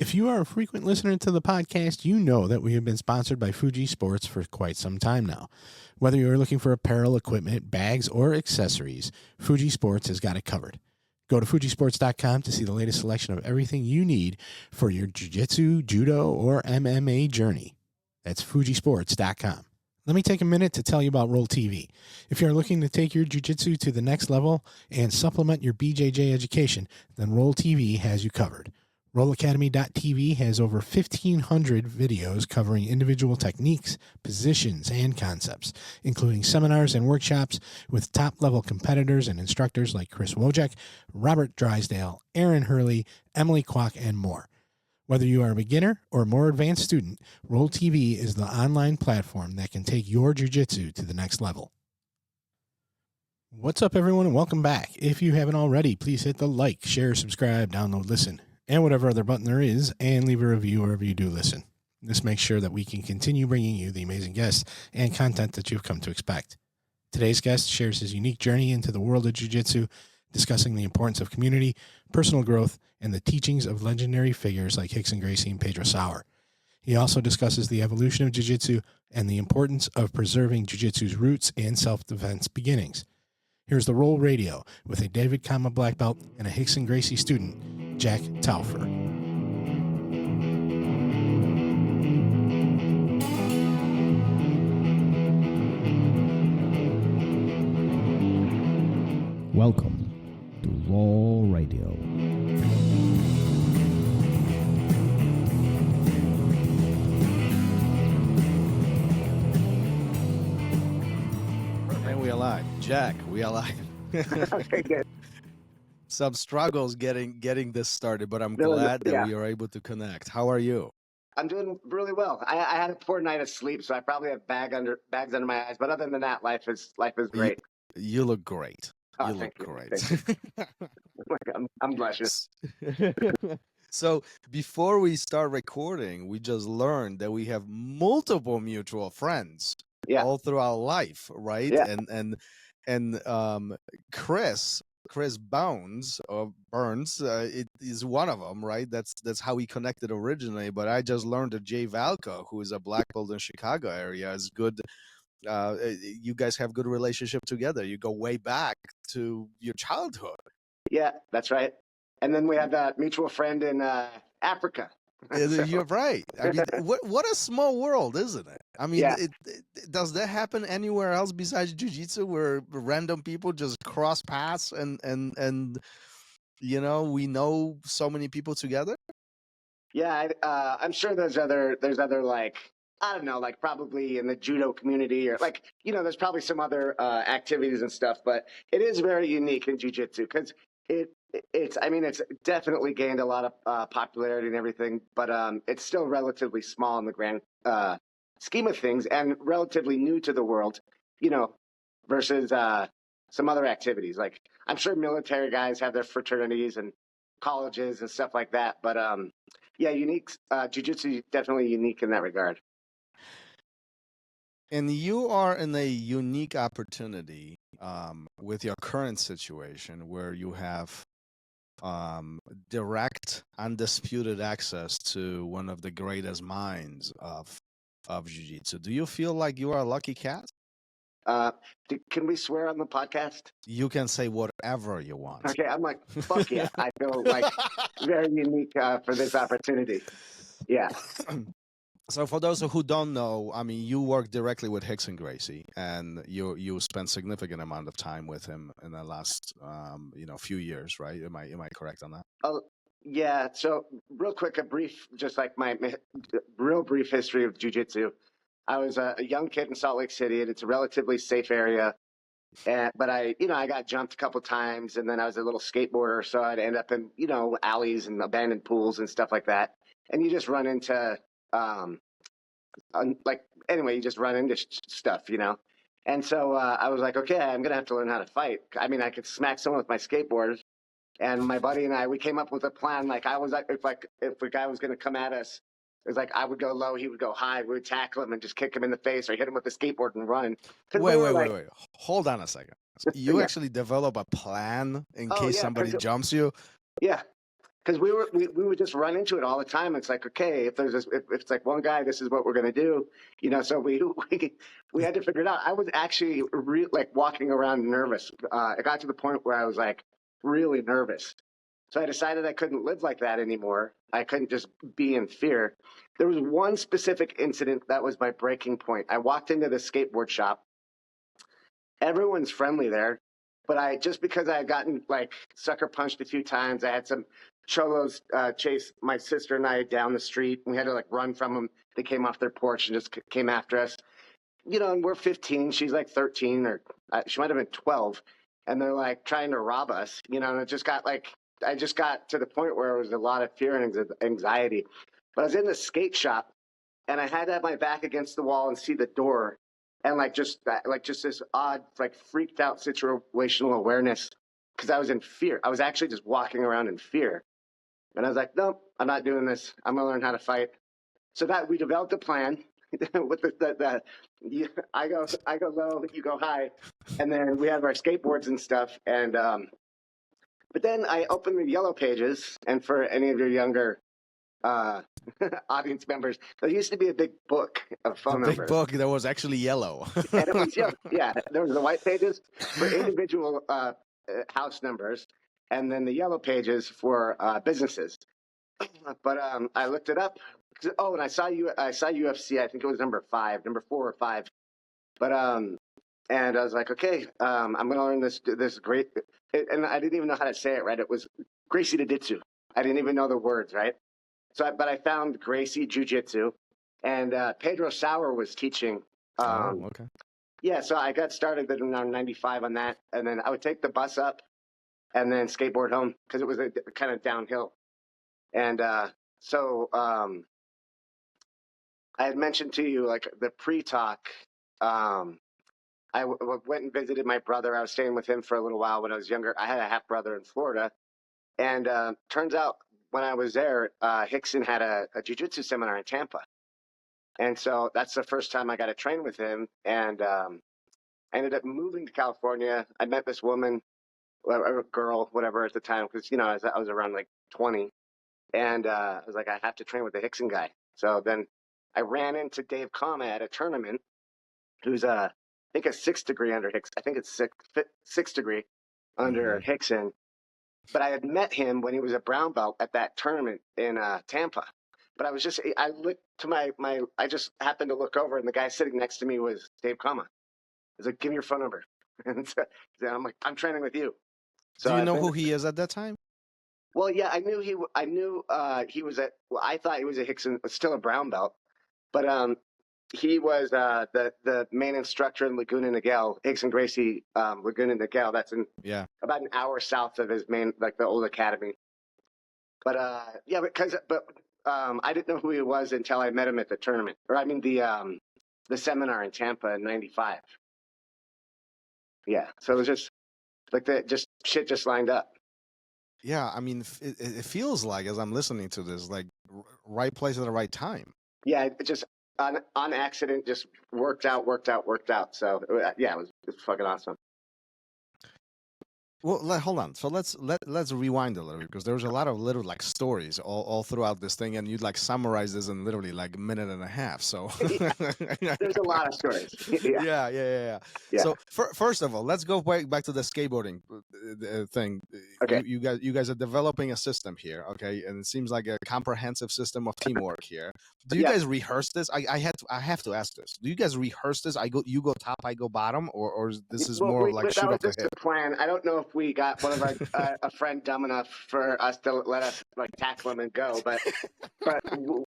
If you are a frequent listener to the podcast, you know that we have been sponsored by Fuji Sports for quite some time now. Whether you're looking for apparel, equipment, bags, or accessories, Fuji Sports has got it covered. Go to Fujisports.com to see the latest selection of everything you need for your Jiu-Jitsu, Judo, or MMA journey. That's Fujisports.com. Let me take a minute to tell you about RŌL TV. If you're looking to take your Jiu-Jitsu to the next level and supplement your BJJ education, then RŌL TV has you covered. RŌLAcademy.tv has over 1,500 videos covering individual techniques, positions, and concepts, including seminars and workshops with top-level competitors and instructors like Chris Wojcik, Robert Drysdale, Aaron Hurley, Emily Kwok, and more. Whether you are a beginner or a more advanced student, RŌL TV is the online platform that can take your jiu-jitsu to the next level. What's up, everyone, and welcome back. If you haven't already, please hit the like, share, subscribe, download, listen, and whatever other button there is, and leave a review wherever you do listen. This makes sure that we can continue bringing you the amazing guests and content that you've come to expect. Today's guest shares his unique journey into the world of jiu-jitsu, discussing the importance of community, personal growth, and the teachings of legendary figures like Rickson Gracie and Pedro Sauer. He also discusses the evolution of jiu-jitsu and the importance of preserving jiu-jitsu's roots and self-defense beginnings. Here's the RŌL Radio with a David Kama black belt and a Rickson Gracie student, Jack Taufer. Welcome to RŌL Radio. And we alive. Jack, we alive. Okay, good. Some struggles getting this started, but I'm Really, glad that yeah. we are able to connect. How are you? I'm doing really well. I had a poor night of sleep, so I probably have bags under my eyes. But other than that, life is great. You look great. Oh, You look thank you. great. Thank you. I'm blushing. So before we start recording, we just learned that we have multiple mutual friends Yeah. all throughout life, right? Yeah. And Chris Bones or Burns, it is one of them, right? That's how we connected originally. But I just learned that Jay Valco, who is a black belt in Chicago area, is good. You guys have good relationship together. You go way back to your childhood. Yeah, that's right. And then we have that mutual friend in Africa. So- You're right. I mean, what a small world, isn't it? I mean, Yeah. does that happen anywhere else besides jiu-jitsu, where random people just cross paths and you know, we know so many people together? Yeah, I'm sure there's other like, I don't know, like probably in the judo community or like, you know, there's probably some other activities and stuff, but it is very unique in jiu-jitsu because it's definitely gained a lot of popularity and everything, but it's still relatively small in the grand scheme of things and relatively new to the world, you know, versus some other activities. Like I'm sure military guys have their fraternities and colleges and stuff like that, but yeah, unique. Jiu-jitsu is definitely unique in that regard. And you are in a unique opportunity with your current situation where you have direct, undisputed access to one of the greatest minds of jiu-jitsu. Do you feel like you are a lucky cat? Can we swear on the podcast? You can say whatever you want. Okay, I'm like, fuck yeah. I feel like very unique for this opportunity. Yeah. So for those who don't know, I mean, you work directly with Rickson Gracie, and you spent significant amount of time with him in the last few years, right? Am I correct on that? Oh, yeah. So real quick, just like my real brief history of jiu-jitsu. I was a young kid in Salt Lake City, and it's a relatively safe area. But I got jumped a couple times, and then I was a little skateboarder, so I'd end up in, alleys and abandoned pools and stuff like that. And you just run into, you just run into stuff, And so I was like, okay, I'm going to have to learn how to fight. I mean, I could smack someone with my skateboard. And my buddy and I, we came up with a plan. Like I was like, if a guy was going to come at us, it was like I would go low, he would go high. We would tackle him and just kick him in the face or hit him with the skateboard and run. Wait. Hold on a second. You actually develop a plan in case somebody jumps you? Yeah. because we would just run into it all the time. It's like, okay, if there's if it's like one guy, this is what we're gonna do, So we had to figure it out. I was actually like walking around nervous. It got to the point where I was like really nervous. So I decided I couldn't live like that anymore. I couldn't just be in fear. There was one specific incident that was my breaking point. I walked into the skateboard shop. Everyone's friendly there, but just because I had gotten like sucker punched a few times, I had some cholos chase my sister and I down the street. We had to like run from them. They came off their porch and just came after us. And we're 15. She's like 13, or she might have been 12. And they're like trying to rob us, and it just got like, I just got to the point where it was a lot of fear and anxiety. But I was in the skate shop and I had to have my back against the wall and see the door. And just this odd, like freaked out situational awareness, because I was in fear. I was actually just walking around in fear. And I was like, nope, I'm not doing this. I'm going to learn how to fight. So that we developed a plan with I go low, you go high. And then we have our skateboards and stuff. And, but then I opened the yellow pages. And for any of your younger audience members, there used to be a big book of phone numbers. Big book that was actually yellow. And it was yellow. Yeah, there was the white pages for individual house numbers, and then the yellow pages for businesses. But I looked it up. Oh, and I saw UFC. I think it was number 4 or 5. But and I was like, okay, I'm going to learn this great. And I didn't even know how to say it right. It was Gracie Jiu-Jitsu. I didn't even know the words right. But I found Gracie Jiu-Jitsu, and Pedro Sauer was teaching. Okay. Yeah, so I got started around 95 on that, and then I would take the bus up and then skateboard home because it was a kind of downhill. And so I had mentioned to you, like the pre-talk, I went and visited my brother. I was staying with him for a little while when I was younger. I had a half brother in Florida, and turns out, when I was there, Rickson had a jiu-jitsu seminar in Tampa. And so that's the first time I got to train with him. And I ended up moving to California. I met this woman, a girl, whatever at the time, because, I was around like 20. And I was like, I have to train with the Rickson guy. So then I ran into Dave Kama at a tournament, who's, I think, a 6th degree under Rickson. I think it's sixth degree under Rickson. But I had met him when he was a brown belt at that tournament in Tampa. But I looked to I just happened to look over, and the guy sitting next to me was Dave Kama. I was like, give me your phone number. And so I'm like, I'm training with you. So do you know who he is at that time? Well, yeah, I knew he was I thought he was a Rickson, still a brown belt. But he was the main instructor in Laguna Niguel, Rickson Gracie, Laguna Niguel. That's about an hour south of his main, like the old academy. But but I didn't know who he was until I met him at the tournament, or I mean the seminar in Tampa in '95. Yeah, so it was just like shit just lined up. Yeah, I mean, it feels like, as I'm listening to this, like right place at the right time. Yeah, it just on accident just worked out. So yeah, it was fucking awesome. Well, hold on. So let's rewind a little bit, because there's a lot of little like stories all throughout this thing, and you'd like summarize this in literally like a minute and a half. So there's a lot of stories. Yeah. So first of all, let's go back to the skateboarding thing. Okay. You guys are developing a system here, okay, and it seems like a comprehensive system of teamwork here. Do you guys rehearse this? I have to ask this. Do you guys rehearse this? You go top, I go bottom, or this is more like shoot off the hip? That was just the plan. I don't know if we got one of our a friend dumb enough for us to let us like tackle him and go, but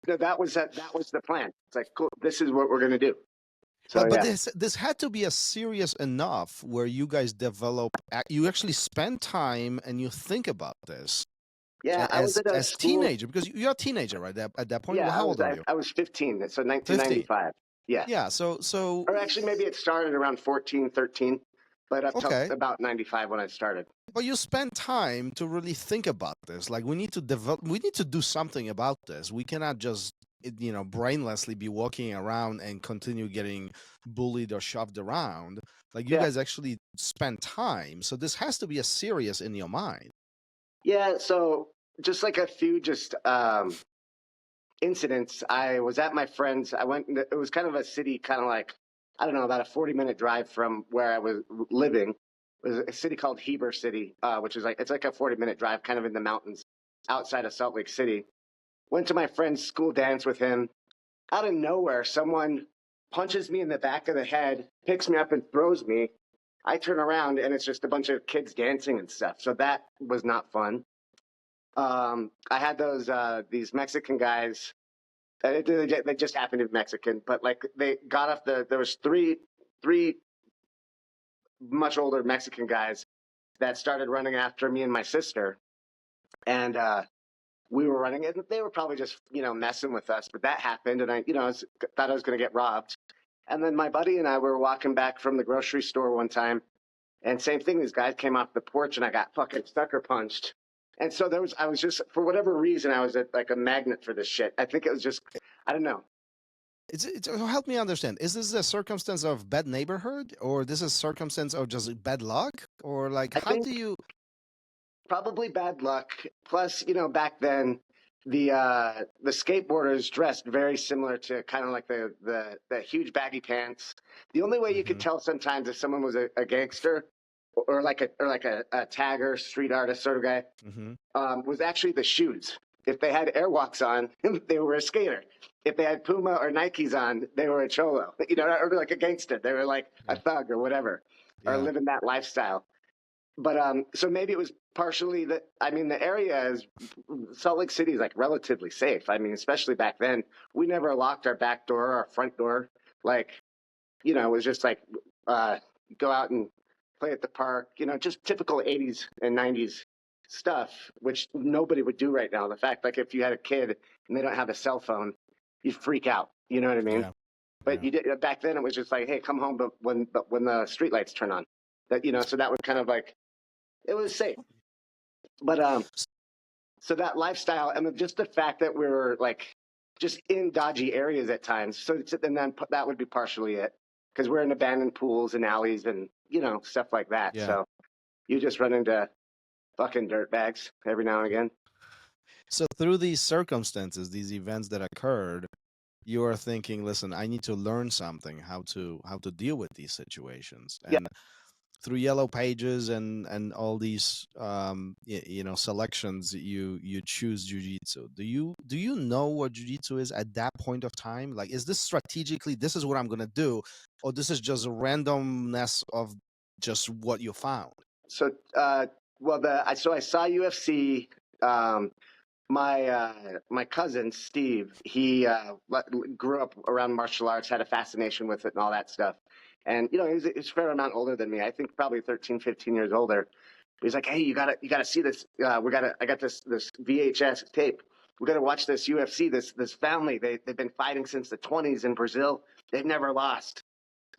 that was the plan. It's like, cool, this is what we're gonna do. So, but this had to be a serious enough where you guys you actually spend time and you think about this. Yeah, as a teenager, because you're a teenager, right? At that point, yeah, how old are you? I was 15, so 1995. 50. Yeah. So, or actually, maybe it started around 14, 13. But up to about 95 when I started. But you spend time to really think about this. Like, we need to do something about this. We cannot just, brainlessly be walking around and continue getting bullied or shoved around. Like, you guys actually spend time. So this has to be a serious in your mind. Yeah. So just like a few incidents. I was at my friend's. It was kind of a city, kind of like, I don't know, about a 40-minute drive from where I was living. It was a city called Heber City, which is it's like a 40-minute drive, kind of in the mountains outside of Salt Lake City. Went to my friend's school dance with him. Out of nowhere, someone punches me in the back of the head, picks me up and throws me. I turn around and it's just a bunch of kids dancing and stuff. So that was not fun. I had these Mexican guys. They just happened to be Mexican, but like they got off there was three much older Mexican guys that started running after me and my sister. And we were running it, and they were probably just, messing with us. But that happened, and I thought I was going to get robbed. And then my buddy and I were walking back from the grocery store one time, and same thing. These guys came off the porch, and I got fucking sucker punched. And so I was just, for whatever reason, I was like a magnet for this shit. I think it was just, I don't know. It's help me understand. Is this a circumstance of bad neighborhood, or this is circumstance of just bad luck, or like how do you? Probably bad luck. Plus, back then, the skateboarders dressed very similar to kind of like the huge baggy pants. The only way you could tell sometimes if someone was a gangster or like a tagger, street artist sort of guy, was actually the shoes. If they had Airwalks on, they were a skater. If they had Puma or Nikes on, they were a cholo. Or like a gangster. They were like a thug or whatever, or living that lifestyle. But so maybe it was partially that. I mean, the area is Salt Lake City is like relatively safe. I mean, especially back then, we never locked our back door or our front door. Like, it was just like go out and play at the park. Just typical 80s and 90s stuff, which nobody would do right now. The fact, like, if you had a kid and they don't have a cell phone, you'd freak out. You know what I mean? Yeah. But you did back then. It was just like, hey, come home, but when the street lights turn on, that so that was kind of like. It was safe, but so that lifestyle and just the fact that we were like just in dodgy areas at times. So and then that would be partially it because we're in abandoned pools and alleys and stuff like that. Yeah. So you just run into fucking dirtbags every now and again. So through these circumstances, these events that occurred, you are thinking, listen, I need to learn something how to deal with these situations. And yeah. Through Yellow Pages and all these selections, you choose Jiu-Jitsu. Do you know what Jiu-Jitsu is at that point of time? Like, is this strategically, this is what I'm gonna do, or this is just a randomness of just what you found? So I saw UFC. My cousin Steve, he grew up around martial arts, had a fascination with it and all that stuff. And he's a fair amount older than me. I think probably 13, 15 years older. He's like, hey, you gotta see this. I got this VHS tape. We gotta watch this UFC. This family, they've been fighting since the 20s in Brazil. They've never lost.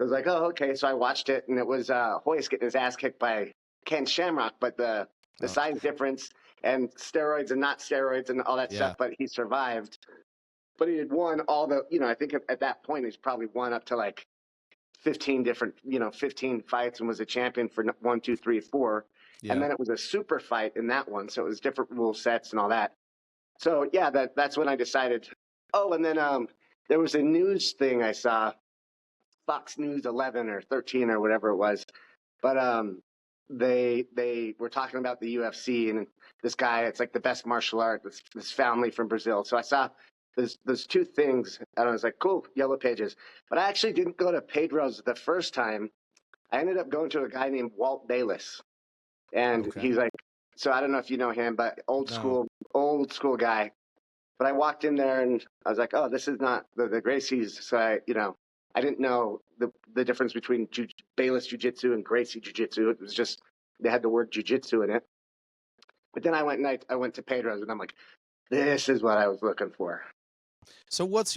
I was like, oh, okay. So I watched it, and it was Hoist getting his ass kicked by Ken Shamrock, but the size difference and steroids and not steroids and all that stuff. But he survived. But he had won all the. I think at that point he's probably won up to like 15 different, 15 fights and was a champion for 1, 2, 3, 4. Yeah. And then it was a super fight in that one. So it was different rule sets and all that. So yeah, that's when I decided. Oh, and then there was a news thing I saw, Fox News 11 or 13 or whatever it was. But they were talking about the UFC and this guy, it's like the best martial art, this family from Brazil. So I saw There's two things, and I was like, cool, Yellow Pages. But I actually didn't go to Pedro's the first time. I ended up going to a guy named Walt Bayless. And he's like, so I don't know if you know him, but old school guy. But I walked in there and I was like, oh, this is not the Gracies. So I didn't know the difference between Bayless Jiu-Jitsu and Gracie Jiu-Jitsu. It was just, they had the word Jiu-Jitsu in it. But then I went to Pedro's and I'm like, this is what I was looking for. So what's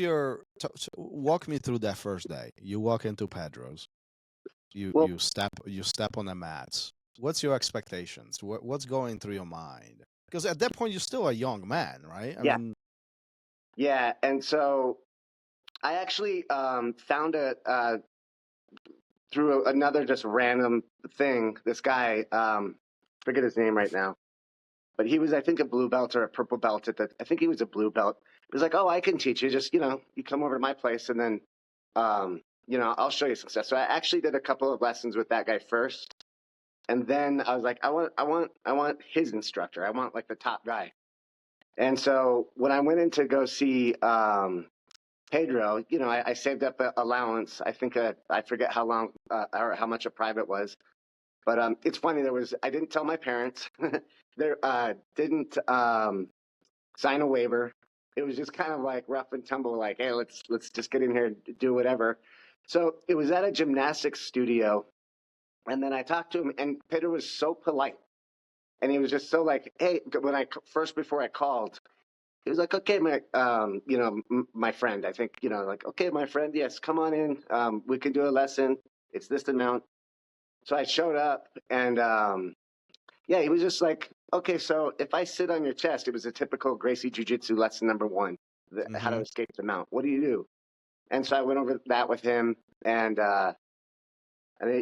walk me through that first day. You walk into Pedro's, you step on the mats. What's your expectations? What's going through your mind? Because at that point you're still a young man, right? I mean... Yeah, and so I actually found it through another just random thing. This guy, forget his name right now, but he was, I think, a blue belt or a purple belt at the. I think he was a blue belt. He was like, "Oh, I can teach you. Just you come over to my place, and then, I'll show you some stuff." So I actually did a couple of lessons with that guy first, and then I was like, I want his instructor. I want like the top guy. And so when I went in to go see Pedro, I saved up an allowance. I think I forget how long or how much a private was. But it's funny. I didn't tell my parents. There didn't sign a waiver. It was just kind of like rough and tumble. Like, hey, let's just get in here and do whatever. So it was at a gymnastics studio, and then I talked to him, and Pedro was so polite, and he was just so like, hey, before I called, he was like, okay, my friend. I think like, okay, my friend, yes, come on in. We can do a lesson. It's this amount. So I showed up, and he was just like, okay, so if I sit on your chest, it was a typical Gracie Jiu-Jitsu lesson number 1, how to escape the mount. What do you do? And so I went over that with him, and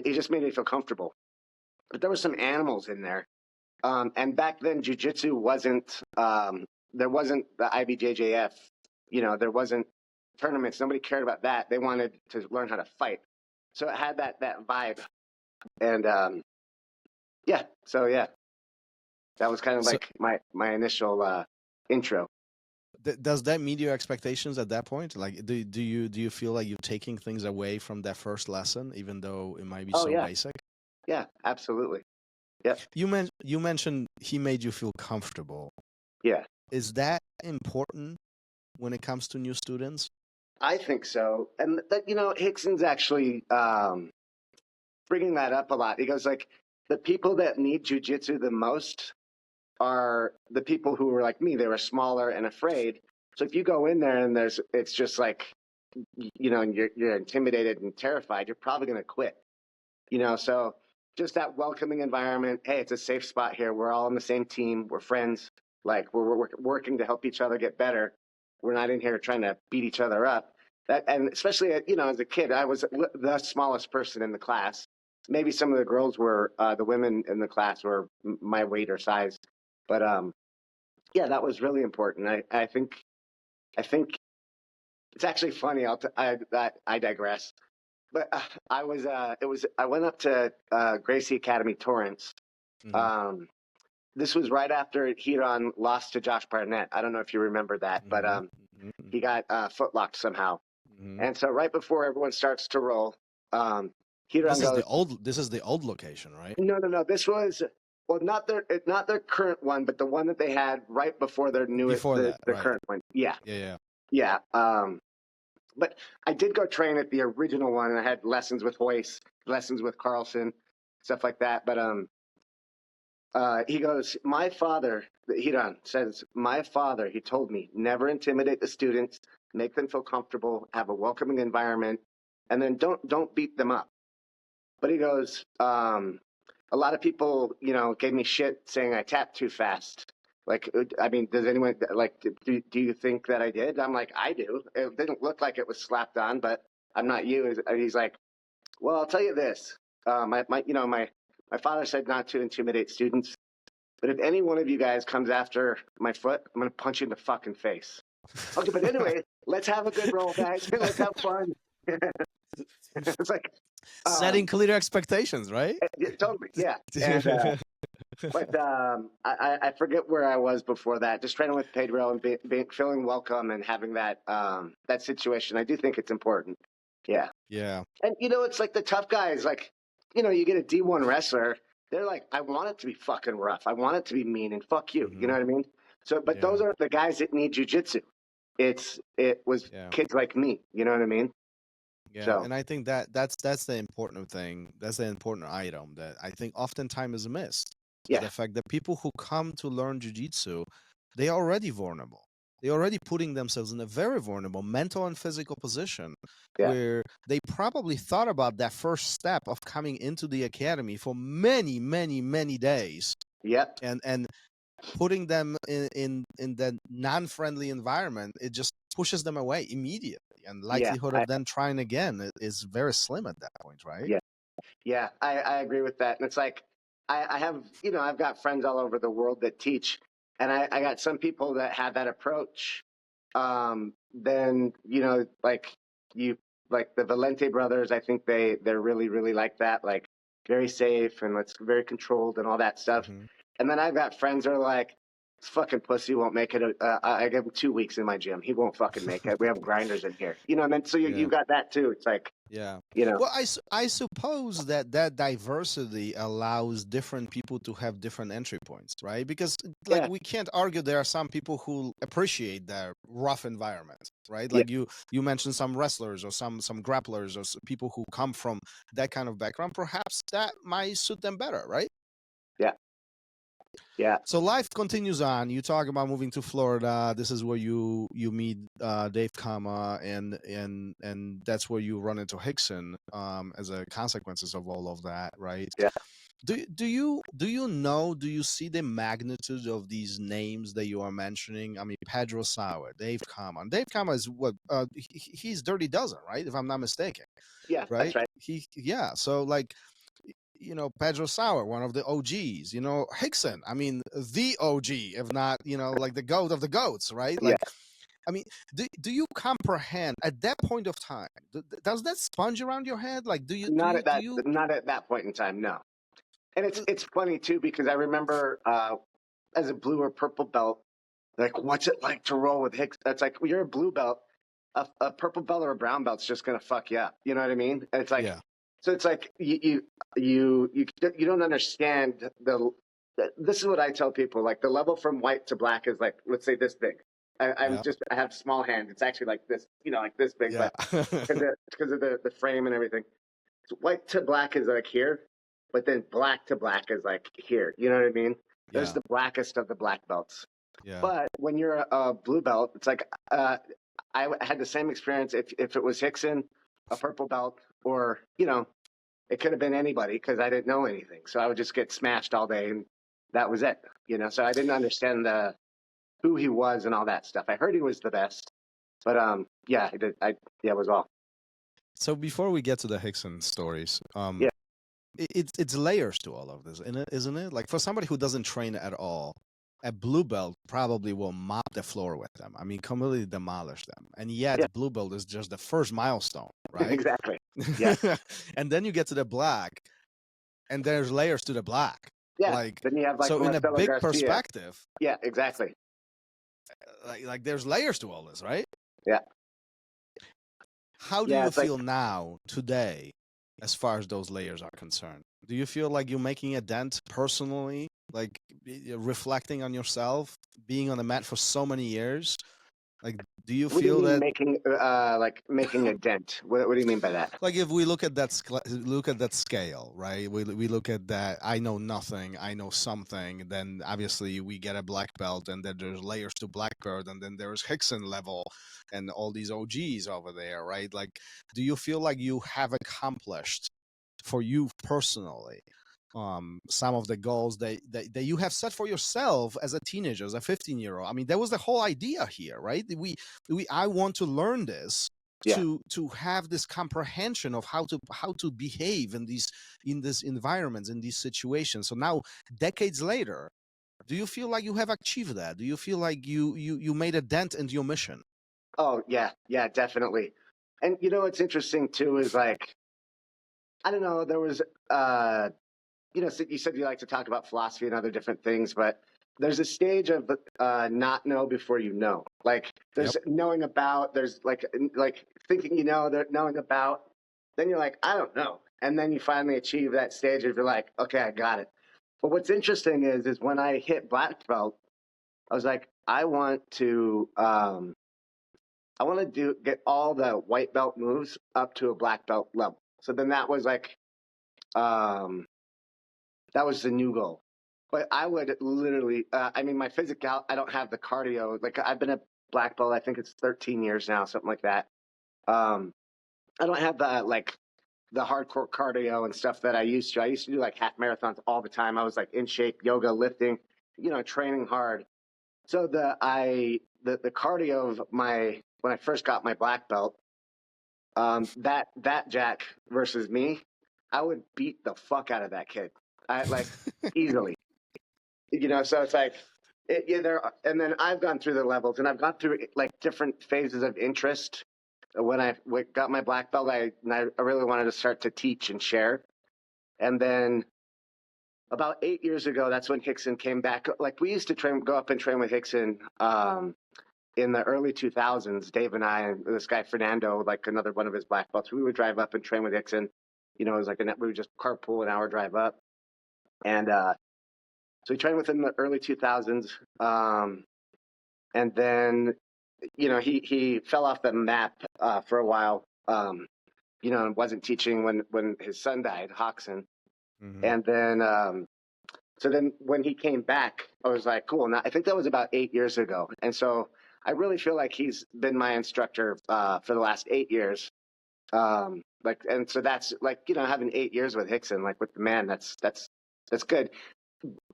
he just made me feel comfortable. But there were some animals in there. And back then, Jiu-Jitsu wasn't, there wasn't the IBJJF, there wasn't tournaments. Nobody cared about that. They wanted to learn how to fight. So it had that vibe. And that was kind of like my initial intro. Does that meet your expectations at that point? Like, do you feel like you're taking things away from that first lesson, even though it might be basic? Yeah, absolutely. Yeah. You mentioned he made you feel comfortable. Yeah. Is that important when it comes to new students? I think so. And that, Rickson's actually bringing that up a lot. He goes like, the people that need jiu-jitsu the most are the people who were like me. They were smaller and afraid. So if you go in there and it's just like, and you're intimidated and terrified, you're probably going to quit. So just that welcoming environment. Hey, it's a safe spot here. We're all on the same team. We're friends. Like we're working to help each other get better. We're not in here trying to beat each other up. And especially, as a kid, I was the smallest person in the class. Maybe some of the girls were, the women in the class were my weight or size. But that was really important. I think it's actually funny. I digress. But I went up to Gracie Academy Torrance. Mm-hmm. This was right after Hiron lost to Josh Barnett. I don't know if you remember that, but he got footlocked somehow. Mm-hmm. And so right before everyone starts to roll, Hiron This is the old location, right? No. This was not their current one, but the one that they had right before their newest, current one. Yeah. But I did go train at the original one, and I had lessons with Hoyce, lessons with Carlson, stuff like that. But he goes, my father, Hiran says, my father, he told me, never intimidate the students, make them feel comfortable, have a welcoming environment, and then don't beat them up. But he goes, a lot of people, gave me shit saying I tapped too fast. Like, I mean, does anyone, like, do you think that I did? I'm like, I do. It didn't look like it was slapped on, but I'm not you. He's like, well, I'll tell you this. My father said not to intimidate students, but if any one of you guys comes after my foot, I'm going to punch you in the fucking face. Okay, but anyway, let's have a good roll, guys. Let's have fun. It's like setting clear expectations, right? Totally, yeah. And, but I forget where I was before that. Just training with Pedro and feeling welcome and having that situation. I do think it's important. Yeah. Yeah. And it's like the tough guys. Like, you get a D1 wrestler. They're like, I want it to be fucking rough. I want it to be mean and fuck you. Mm-hmm. You know what I mean? So, but those are the guys that need jiu-jitsu. It was kids like me. You know what I mean? Yeah, so. And I think that's the important thing. That's the important item that I think oftentimes is missed. Yeah. The fact that people who come to learn jiu-jitsu, they are already vulnerable. They're already putting themselves in a very vulnerable mental and physical position where they probably thought about that first step of coming into the academy for many, many, many days. Yep. And putting them in that non-friendly environment, it just pushes them away immediately. And likelihood of them trying again is very slim at that point, right? Yeah, I agree with that. And it's like, I have, I've got friends all over the world that teach, And I got some people that have that approach. Then, like like the Valente brothers, I think they're really, really like that, like very safe and it's very controlled and all that stuff. Mhm. And then I've got friends that are like, this fucking pussy won't make it. I give him 2 weeks in my gym. He won't fucking make it. We have grinders in here, and then so you got that too. It's like, Yeah. you know, Well, I suppose that diversity allows different people to have different entry points, right? Because like Yeah. we can't argue there are some people who appreciate their rough environment, right? Yeah. Like you mentioned some wrestlers or some grapplers or people who come from that kind of background. Perhaps that might suit them better, right? Yeah. Yeah. So life continues on. You talk about moving to Florida. This is where you meet Dave Kama, and that's where you run into Rickson as a consequences of all of that, right? Yeah. Do you see the magnitude of these names that you are mentioning? I mean, Pedro, Sauer, Dave Kama. And Dave Kama is what he's Dirty Dozen, right? If I'm not mistaken. Yeah. Right? That's right. So like, Pedro Sauer, one of the OGs, Rickson, I mean, the OG, if not, like the goat of the goats, right? Yeah. Like, I mean, do you comprehend at that point of time, does that sponge around your head? Like, Not at that point in time. No. And it's funny too, because I remember as a blue or purple belt, like, what's it like to roll with Hicks? That's like, well, you're a blue belt, a purple belt or a brown belt's just gonna fuck you up. You know what I mean? And it's like, yeah. so it's like you don't understand this is what I tell people. Like the level from white to black is like, let's say this big. I have small hands. It's actually like this, like this big, Yeah. but because of the frame and everything. So white to black is like here, but then black to black is like here. You know what I mean? There's Yeah. the blackest of the black belts. Yeah. But when you're a blue belt, it's like I had the same experience if it was Rickson, a purple belt, or it could have been anybody because I didn't know anything. So I would just get smashed all day, and that was it. So I didn't understand who he was and all that stuff. I heard he was the best, but yeah, I did. It was all. So before we get to the Rickson stories, Yeah. it's layers to all of this, isn't it? Like for somebody who doesn't train at all, a blue belt probably will mop the floor with them. I mean, completely demolish them. And yet, Yeah. blue belt is just the first milestone, right? Exactly. Yeah. And then you get to the black, and there's layers to the black. Yeah. Like, then you have like so in a Marcelo big Garcia. perspective, Yeah, exactly. like there's layers to all this, right? Yeah. How do you feel now, today, as far as those layers are concerned? Do you feel like you're making a dent personally, like reflecting on yourself, being on the mat for so many years? Like, do you What feel do you mean that making a dent? What do you mean by that? like if we look at that scale, right? We look at that. I know nothing. I know something. Then obviously we get a black belt, and then there's layers to black belt, and then there's Rickson level, and all these OGs over there, right? Like, do you feel like you have accomplished for you personally some of the goals that you have set for yourself as a teenager, as a 15-year-old? I mean, that was the whole idea here, right? I want to learn this to have this comprehension of how to behave in these environments, in these situations. So now, decades later, do you feel like you have achieved that? Do you feel like you made a dent into your mission? Oh yeah, definitely. And what's interesting too is like, I don't know, there was so you said you like to talk about philosophy and other different things, but there's a stage of not know before you know. Like there's knowing about, there's like thinking knowing about, then you're like, I don't know. And then you finally achieve that stage of you're like, okay, I got it. But what's interesting is when I hit black belt, I was like, I want to get all the white belt moves up to a black belt level. So then that was like that was the new goal. But I would literally, my physical, I don't have the cardio. Like I've been a black belt, I think it's 13 years now, something like that. I don't have the hardcore cardio and stuff that I used to. I used to do like half marathons all the time. I was like in shape, yoga, lifting, training hard. So the cardio of when I first got my black belt, that Jack versus me, I would beat the fuck out of that kid. I like easily, so it's like Yeah, and then I've gone through the levels, and I've gone through like different phases of interest. When I got my black belt, I really wanted to start to teach and share. And then about 8 years ago, that's when Rickson came back. Like we used to go up and train with Rickson in the early 2000s. Dave and I and this guy Fernando, like another one of his black belts, we would drive up and train with Rickson. You know, it was like we would just carpool an hour drive up, and so we trained with him in the early 2000s, and then you know he fell off the map for a while. You know, and wasn't teaching when his son died, Hoxton. Mm-hmm. And then, so then when he came back, I was like, cool. Now, I think that was about 8 years ago. And so I really feel like he's been my instructor for the last 8 years. And so that's like, you know, having 8 years with Rickson, like with the man, that's good.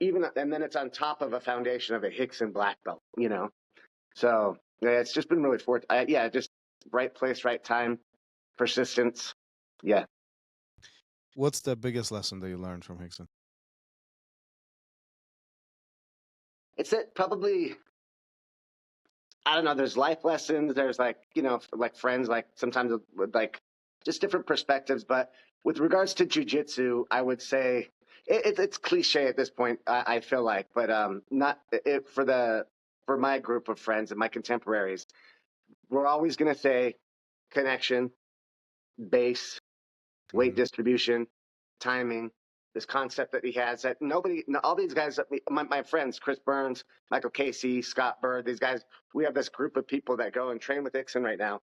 And then it's on top of a foundation of a Rickson black belt, you know? So yeah, it's just been really just right place, right time, persistence. Yeah. What's the biggest lesson that you learned from Rickson? It's probably, I don't know, there's life lessons, there's like, you know, like friends, like sometimes with like just different perspectives. But with regards to jiu-jitsu, I would say it's cliche at this point, I feel like, but not it, for my group of friends and my contemporaries, we're always going to say connection, base, weight distribution, timing, this concept that he has that all these guys, my friends, Chris Burns, Michael Casey, Scott Bird, these guys, we have this group of people that go and train with Rickson right now.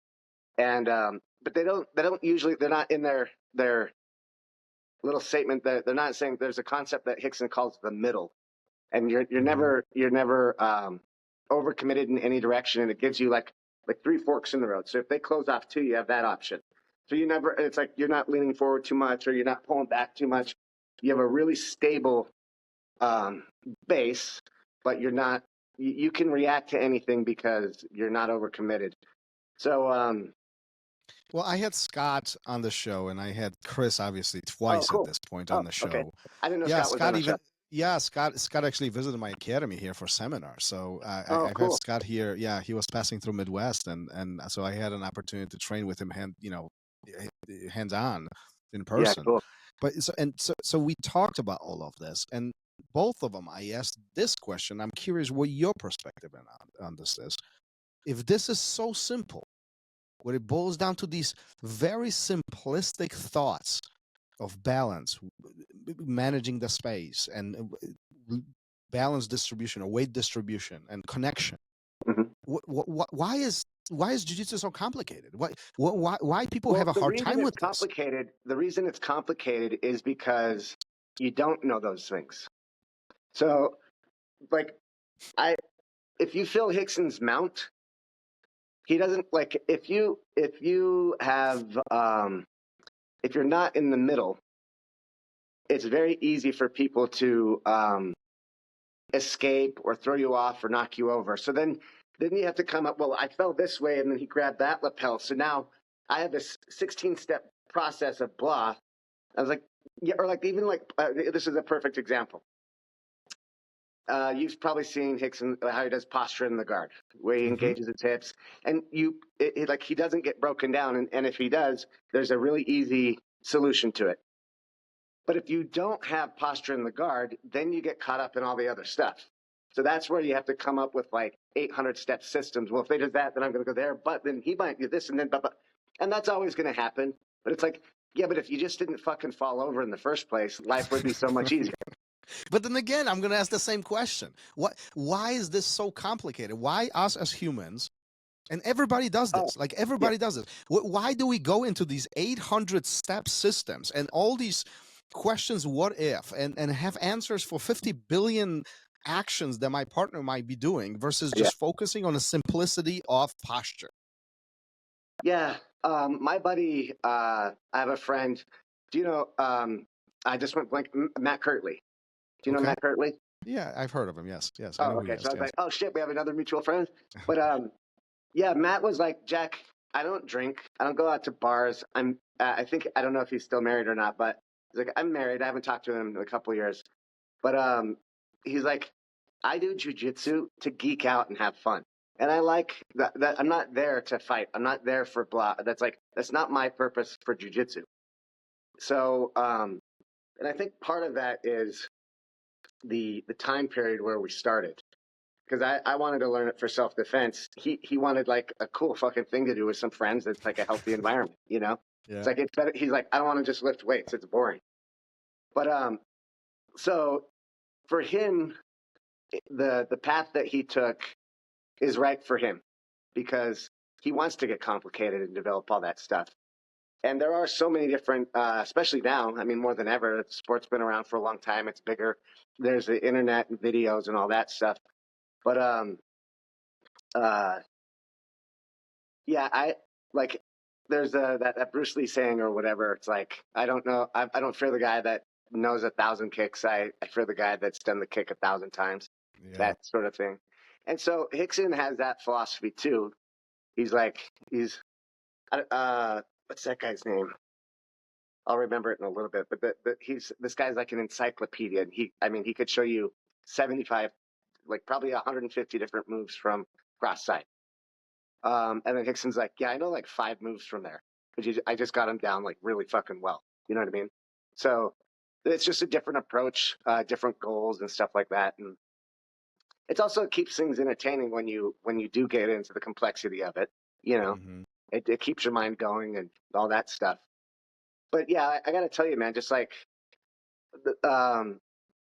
And, but they don't usually, they're not in their little statement that they're not saying there's a concept that Rickson calls the middle. And you're never overcommitted in any direction. And it gives you like three forks in the road. So if they close off two, you have that option. So it's like you're not leaning forward too much or you're not pulling back too much. You have a really stable base, but you can react to anything because you're not overcommitted. So, well, I had Scott on the show and I had Chris obviously twice at this point on the show. Okay. I didn't know Scott was on the show. Yeah, Scott actually visited my academy here for seminars. So I cool. had Scott here. Yeah, he was passing through Midwest, and so I had an opportunity to train with him hands on in person. Yeah, cool. But so we talked about all of this, and both of them, I asked this question. I'm curious what your perspective on this is. If this is so simple, what it boils down to these very simplistic thoughts of balance, managing the space, and balance distribution or weight distribution and connection. Mm-hmm. Why is jiu-jitsu so complicated? Why people have a hard time with this? The reason it's complicated is because you don't know those things. So, like, if you feel Rickson's mount, he doesn't like if you have if you're not in the middle, it's very easy for people to escape or throw you off or knock you over. So then you have to come up, well, I fell this way and then he grabbed that lapel. So now I have this 16-step process of blah. I was like, yeah, or like even like this is a perfect example. You've probably seen Rickson, how he does posture in the guard, where he engages his hips, and like he doesn't get broken down. And if he does, there's a really easy solution to it. But if you don't have posture in the guard, then you get caught up in all the other stuff. So that's where you have to come up with like 800-step systems. Well, if they did that, then I'm going to go there. But then he might do this, and then and that's always going to happen. But it's like, yeah, but if you just didn't fucking fall over in the first place, life would be so much easier. But then again, I'm going to ask the same question. Why is this so complicated? Why us as humans, and everybody does this, like everybody does this. Why do we go into these 800-step systems and all these questions, what if, and have answers for 50 billion actions that my partner might be doing versus just focusing on the simplicity of posture? Yeah. My buddy, I have a friend, do you know, I just went blank, Matt Kirtley. Do you know Matt Kirtley? Yeah, I've heard of him. Yes. Oh, okay. So I was like, oh shit, we have another mutual friend. But yeah, Matt was like, Jack, I don't drink. I don't go out to bars. I don't know if he's still married or not, but he's like, I'm married. I haven't talked to him in a couple of years. But he's like, I do jujitsu to geek out and have fun. And I like that I'm not there to fight. I'm not there for blah. That's not my purpose for jujitsu. So, and I think part of that is the time period where we started. Because I wanted to learn it for self defense. He wanted like a cool fucking thing to do with some friends. That's like a healthy environment, you know. Yeah. It's like it's better. He's like, I don't want to just lift weights. It's boring. But so for him, the path that he took is right for him because he wants to get complicated and develop all that stuff. And there are so many different, especially now. I mean, more than ever, sport's been around for a long time. It's bigger. There's the internet and videos and all that stuff. But yeah, I like. There's that Bruce Lee saying or whatever. It's like I don't know. I don't fear the guy that knows 1,000 kicks. I fear the guy that's done the kick 1,000 times. Yeah. That sort of thing. And so Rickson has that philosophy too. He's like what's that guy's name? I'll remember it in a little bit. But this guy's like an encyclopedia. And he could show you 75, like probably 150 different moves from cross side. And then Rickson's like, yeah, I know like 5 moves from there. Because I just got them down like really fucking well. You know what I mean? So it's just a different approach, different goals and stuff like that. And it also keeps things entertaining when you do get into the complexity of it. You know, it keeps your mind going and all that stuff. But yeah, I got to tell you, man, just like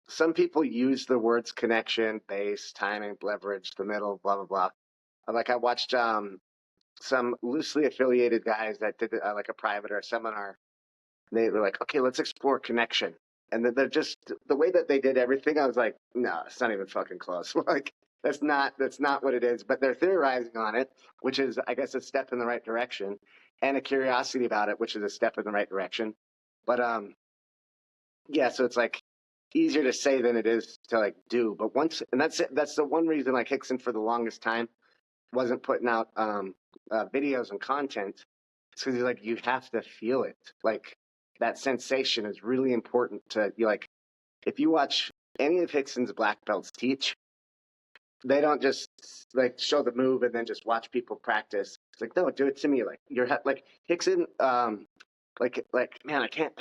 some people use the words connection, base, timing, leverage, the middle, blah, blah, blah. Like I watched some loosely affiliated guys that did like a private or a seminar. They were like, okay, let's explore connection. And then they're just the way that they did everything. I was like, no, it's not even fucking close. Like that's not what it is. But they're theorizing on it, which is, I guess, a step in the right direction, and a curiosity about it, which is a step in the right direction. But yeah, so it's like easier to say than it is to like do. But that's the one reason like Rickson for the longest time wasn't putting out videos and content. It's because he's like, you have to feel it. Like that sensation is really important to you. Like if you watch any of Rickson's black belts teach, they don't just like show the move and then just watch people practice. It's like, no, do it to me. Like you're like Rickson, like man, I can't,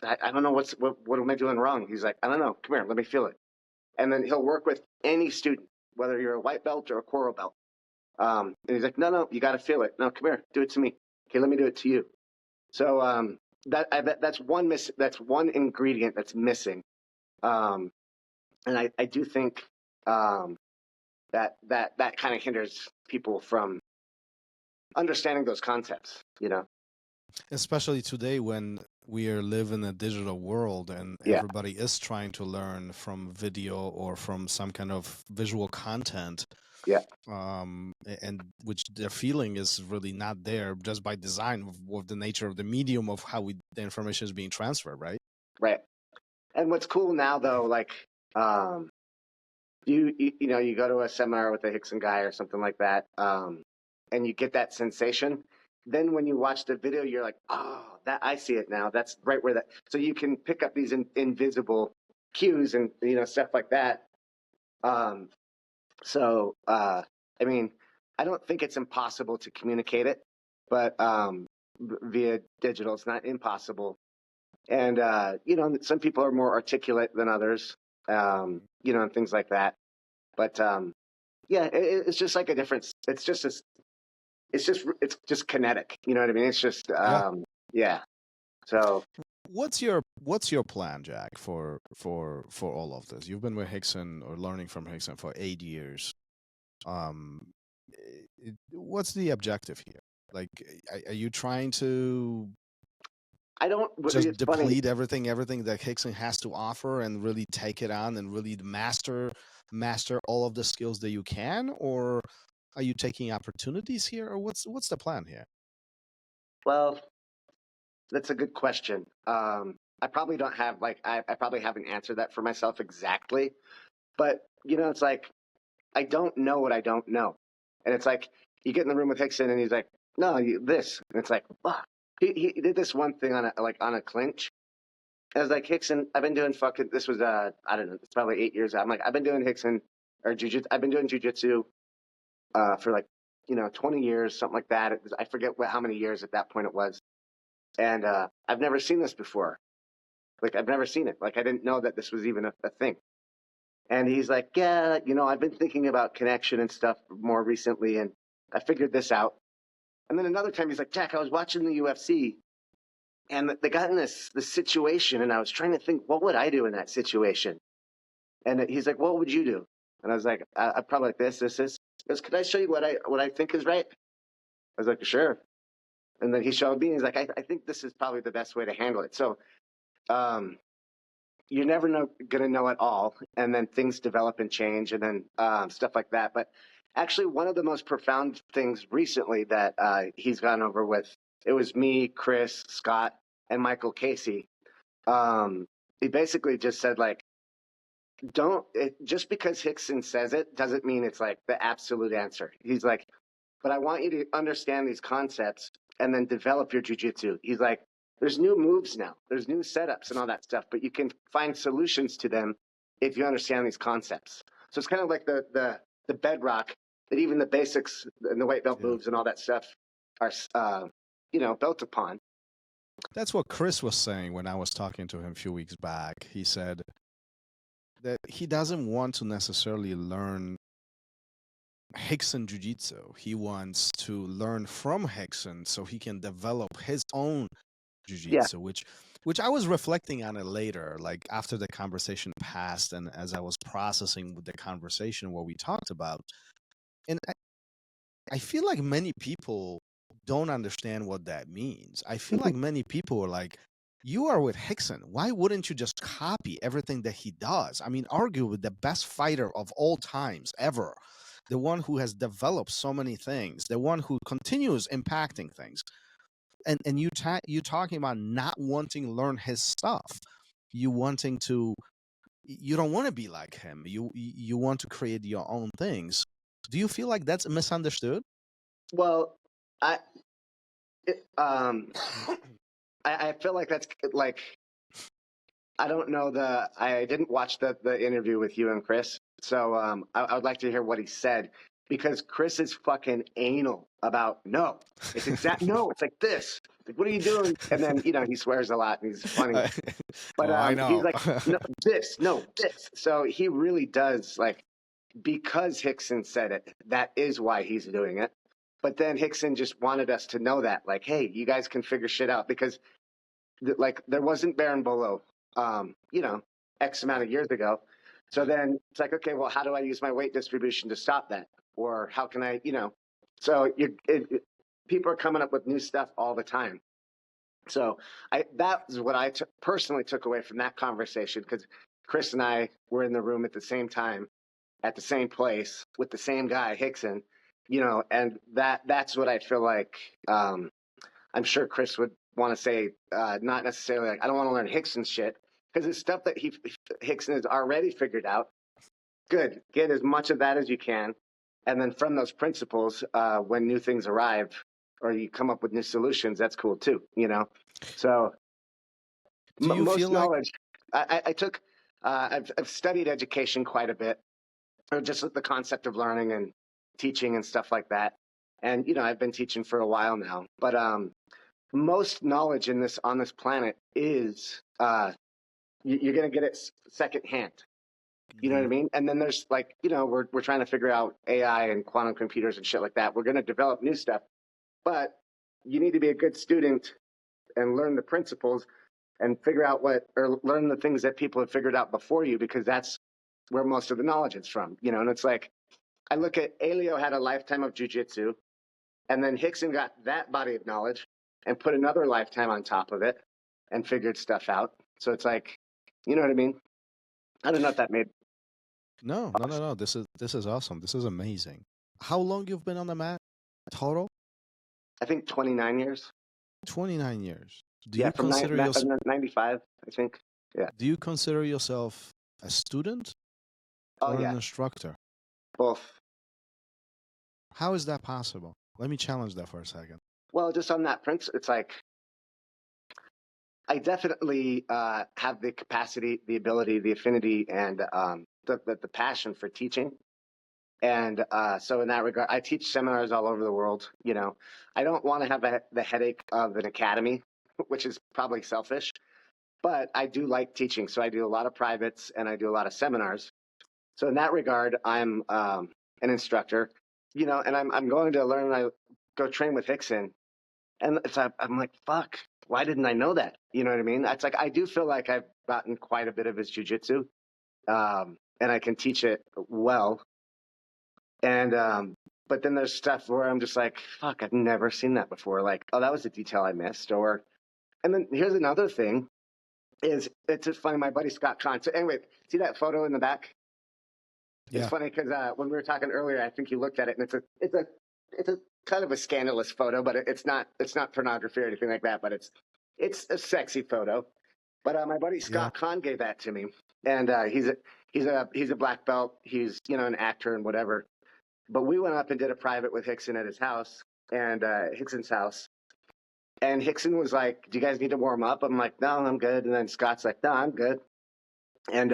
I don't know what am I doing wrong? He's like, I don't know. Come here, let me feel it. And then he'll work with any student, whether you're a white belt or a coral belt. And he's like, no, you got to feel it. No, come here, do it to me. Okay, let me do it to you. So that's one ingredient that's missing. And I do think that kind of hinders people from understanding those concepts, you know. Especially today when we live in a digital world and everybody is trying to learn from video or from some kind of visual content. Yeah. And which their feeling is really not there just by design of the nature of the medium of how the information is being transferred, right? Right. And what's cool now though, like you know, you go to a seminar with a Rickson guy or something like that, and you get that sensation. Then when you watch the video, you're like, oh, that I see it now. That's right where that. So you can pick up these invisible cues and you know stuff like that. So I mean, I don't think it's impossible to communicate it, but via digital, it's not impossible. And you know, some people are more articulate than others, you know, and things like that. But yeah, it's just like a difference. It's just kinetic. You know what I mean? It's just yeah. So what's your plan, Jack, for all of this? You've been with Rickson or learning from Rickson for 8 years. What's the objective here? Like, are you trying to just deplete everything that Rickson has to offer and really take it on and really master all of the skills that you can, or are you taking opportunities here, or what's the plan here? Well, that's a good question. I probably don't have I probably haven't answered that for myself exactly, but you know, it's like I don't know what I don't know, and it's like you get in the room with Rickson and he's like, no, this, and it's like, oh. He did this one thing on a clinch. And I was like, Rickson, I've been doing this was I don't know, it's probably 8 years. I'm like, I've been doing Rickson or jujitsu. I've been doing jujitsu for like 20 years, something like that. I forget how many years at that point it was, and I've never seen this before. Like I've never seen it. Like I didn't know that this was even a thing. And he's like, yeah, I've been thinking about connection and stuff more recently, and I figured this out. And then another time he's like, Jack, I was watching the UFC, and they got in this situation, and I was trying to think, what would I do in that situation? And he's like, what would you do? And I was like, I'd probably like this. He goes, could I show you what I think is right? I was like, sure. And then he showed me, and he's like, I think this is probably the best way to handle it. So you're never going to know it all, and then things develop and change, and then stuff like that. But actually, one of the most profound things recently that he's gone over with, it was me, Chris, Scott, and Michael Casey. He basically just said, like, just because Rickson says it doesn't mean it's like the absolute answer. He's like, but I want you to understand these concepts and then develop your jiu-jitsu. He's like, there's new moves now, there's new setups and all that stuff, but you can find solutions to them if you understand these concepts. So it's kind of like the bedrock that even the basics and the white belt moves and all that stuff are, built upon. That's what Chris was saying when I was talking to him a few weeks back. He said that he doesn't want to necessarily learn Rickson Jiu-Jitsu. He wants to learn from Rickson so he can develop his own Jiu-Jitsu, which I was reflecting on it later, like after the conversation passed and as I was processing with the conversation what we talked about. And I feel like many people don't understand what that means. I feel like many people are like, you are with Rickson. Why wouldn't you just copy everything that he does? I mean, arguably the best fighter of all times ever, the one who has developed so many things, the one who continues impacting things. And you talking about not wanting to learn his stuff. You don't want to be like him. You want to create your own things. Do you feel like that's misunderstood? Well, I feel like that's like, I don't know I didn't watch the interview with you and Chris, so I would like to hear what he said, because Chris is fucking anal about it's like this. Like, what are you doing? And then he swears a lot and he's funny, but I know. he's like this. So he really does, like, because Rickson said it. That is why he's doing it. But then Rickson just wanted us to know that, like, hey, you guys can figure shit out, because like there wasn't Baron Bolo, X amount of years ago. So then it's like, okay, well, how do I use my weight distribution to stop that? Or how can I, so people are coming up with new stuff all the time. So that was what I personally took away from that conversation, because Chris and I were in the room at the same time, at the same place, with the same guy, Rickson, and that's what I feel like. I'm sure Chris would want to say, not necessarily like, I don't want to learn Rickson's shit, because it's stuff that Rickson has already figured out. Good. Get as much of that as you can. And then from those principles, when new things arrive or you come up with new solutions, that's cool too, So Do you most feel knowledge, I took, I've studied education quite a bit, or just the concept of learning and teaching and stuff like that. And, I've been teaching for a while now, but most knowledge on this planet is you're going to get it secondhand. You know what I mean? And then there's like, we're trying to figure out AI and quantum computers and shit like that. We're going to develop new stuff, but you need to be a good student and learn the principles and figure out or learn the things that people have figured out before you, because that's where most of the knowledge is from, and it's like, I look at Elio had a lifetime of jiu-jitsu, and then Rickson got that body of knowledge and put another lifetime on top of it and figured stuff out. So it's like, you know what I mean? I don't know if that made. No. This is awesome. This is amazing. How long you've been on the mat total? I think 29 years. 29 years. Do Yeah, you from consider yourself 95, I think. Yeah. Do you consider yourself a student or an instructor? Both. How is that possible? Let me challenge that for a second. Well, just on that principle, it's like, I definitely have the capacity, the ability, the affinity, and the passion for teaching. And so in that regard, I teach seminars all over the world. You know, I don't want to have the headache of an academy, which is probably selfish, but I do like teaching. So I do a lot of privates and I do a lot of seminars. So in that regard, I'm an instructor, you know, and I'm going to learn. I go train with Rickson, and I'm like, fuck, why didn't I know that? You know what I mean? It's like I do feel like I've gotten quite a bit of his jujitsu, and I can teach it well. And but then there's stuff where I'm just like, fuck, I've never seen that before. Like, oh, that was a detail I missed. And then here's another thing: is it's just funny. My buddy Scott Kahn. So anyway, see that photo in the back? It's funny because when we were talking earlier, I think you looked at it, and it's a kind of a scandalous photo, but it's not pornography or anything like that. But it's a sexy photo. But my buddy Scott Kahn gave that to me, and he's a black belt. He's, you know, an actor and whatever. But we went up and did a private with Rickson at his house, and Rickson's house. And Rickson was like, "Do you guys need to warm up?" I'm like, "No, I'm good." And then Scott's like, "No, I'm good." And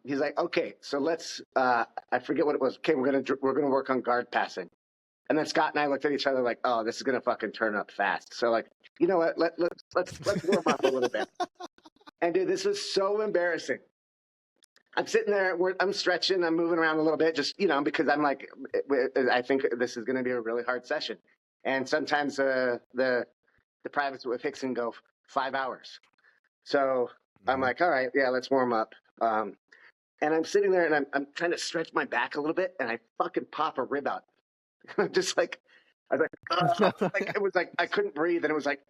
he's like, "Okay, so let's." I forget what it was. Okay, we're gonna work on guard passing. And then Scott and I looked at each other like, "Oh, this is gonna fucking turn up fast." So like, you know what? Let's warm up a little bit. And dude, this was so embarrassing. I'm sitting there, I'm stretching, I'm moving around a little bit, just, you know, because I'm like, I think this is going to be a really hard session. And sometimes the privates with Rickson go 5 hours. So I'm like, all right, yeah, let's warm up. And I'm sitting there and I'm trying to stretch my back a little bit, and I fucking pop a rib out. I'm just like, I was like, oh, like, it was like I couldn't breathe, and it was like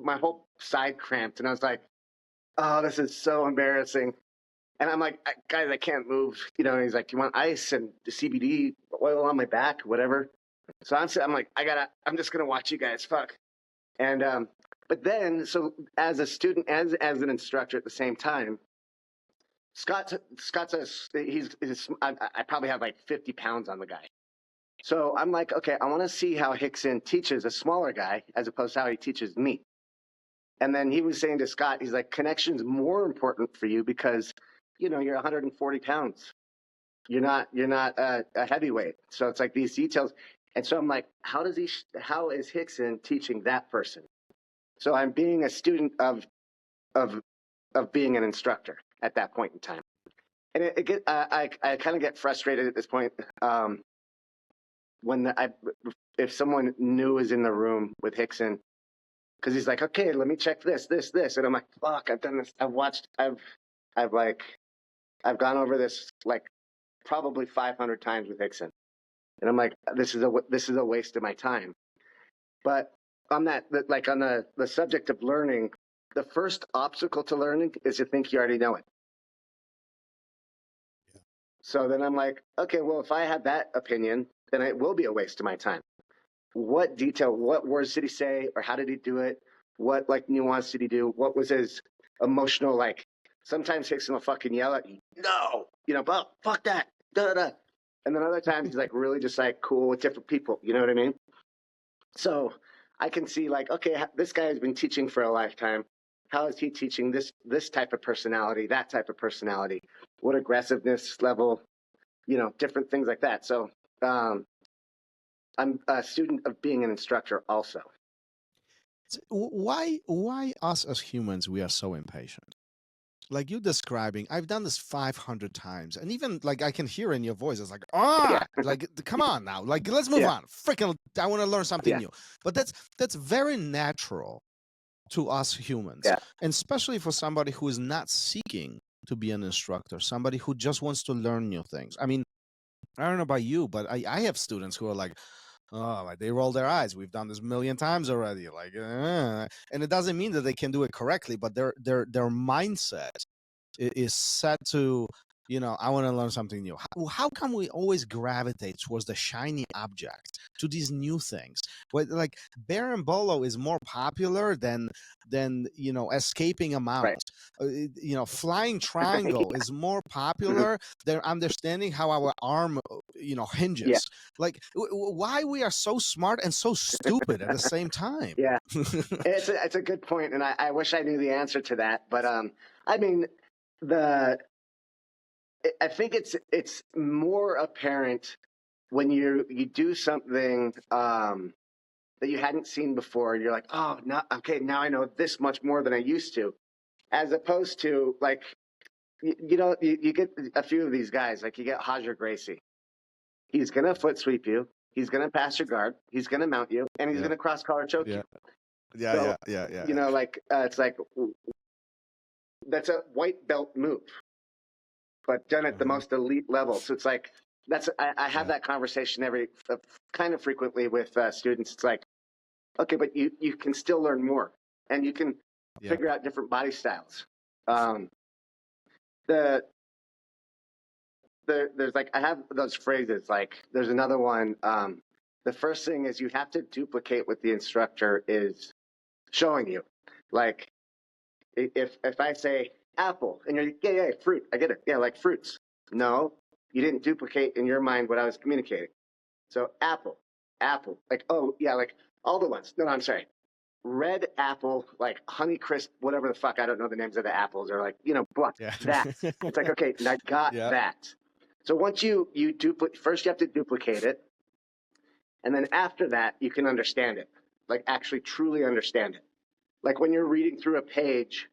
my whole side cramped, and I was like, oh, this is so embarrassing. And I'm like, guys, I can't move. You know, and he's like, do you want ice and the CBD oil on my back, whatever? So I'm like, I'm just going to watch you guys fuck. And, but then, so as a student, as an instructor at the same time, Scott's I probably have like 50 pounds on the guy. So I'm like, okay, I want to see how Rickson teaches a smaller guy as opposed to how he teaches me. And then he was saying to Scott, he's like, connection's more important for you because, you know, you're 140 pounds. You're not a heavyweight. So it's like these details. And so I'm like, how is Rickson teaching that person? So I'm being a student of being an instructor at that point in time. And I kind of get frustrated at this point if someone new is in the room with Rickson, because he's like, okay, let me check this, and I'm like, fuck, I've done this. I've gone over this like probably 500 times with Rickson, and I'm like, this is a waste of my time. But on the subject of learning, the first obstacle to learning is to think you already know it. Yeah. So then I'm like, okay, well, if I have that opinion, then it will be a waste of my time. What detail, what words did he say, or how did he do it? What like nuance did he do? What was his emotional like? Sometimes Rickson will fucking yell at you, no, you know, but fuck that, da da. And then other times he's like really just like cool with different people. You know what I mean? So I can see like, okay, this guy has been teaching for a lifetime. How is he teaching this type of personality, that type of personality? What aggressiveness level? You know, different things like that. So I'm a student of being an instructor also. Why us as humans, we are so impatient? Like you describing, I've done this 500 times, and even like I can hear in your voice, it's like, like come on now, like let's move on. Freaking, I want to learn something new. But that's very natural to us humans, and especially for somebody who is not seeking to be an instructor, somebody who just wants to learn new things. I mean, I don't know about you, but I have students who are like, oh, like they roll their eyes. We've done this a million times already. Like, and it doesn't mean that they can do it correctly, but their mindset is set to, you know, I want to learn something new. How come we always gravitate towards the shiny object, to these new things? Like Berimbolo is more popular than you know, escaping a mount. Right. You know, flying triangle is more popular than understanding how our arm, you know, hinges. Yeah. Like why we are so smart and so stupid at the same time? Yeah, it's a good point, and I wish I knew the answer to that. But I mean, I think it's more apparent when you do something that you hadn't seen before. You're like, oh, no, okay, now I know this much more than I used to, as opposed to like, you get a few of these guys, like you get Roger Gracie. He's gonna foot sweep you. He's gonna pass your guard. He's gonna mount you, and he's gonna cross collar choke you. So, it's like that's a white belt move, but done at the most elite level. So it's like I have that conversation kind of frequently with students. It's like, okay, but you can still learn more, and you can figure out different body styles. There's like, I have those phrases, like there's another one. The first thing is you have to duplicate what the instructor is showing you. Like if I say apple and you're like, yeah, fruit, I get it. Yeah, like fruits. No, you didn't duplicate in your mind what I was communicating. So apple, like, oh yeah, like all the ones. No, I'm sorry. Red apple, like Honeycrisp, whatever the fuck, I don't know the names of the apples, or like, that. It's like, okay, I got that. So once you duplicate, first you have to duplicate it, and then after that you can understand it, like actually truly understand it. Like when you're reading through a page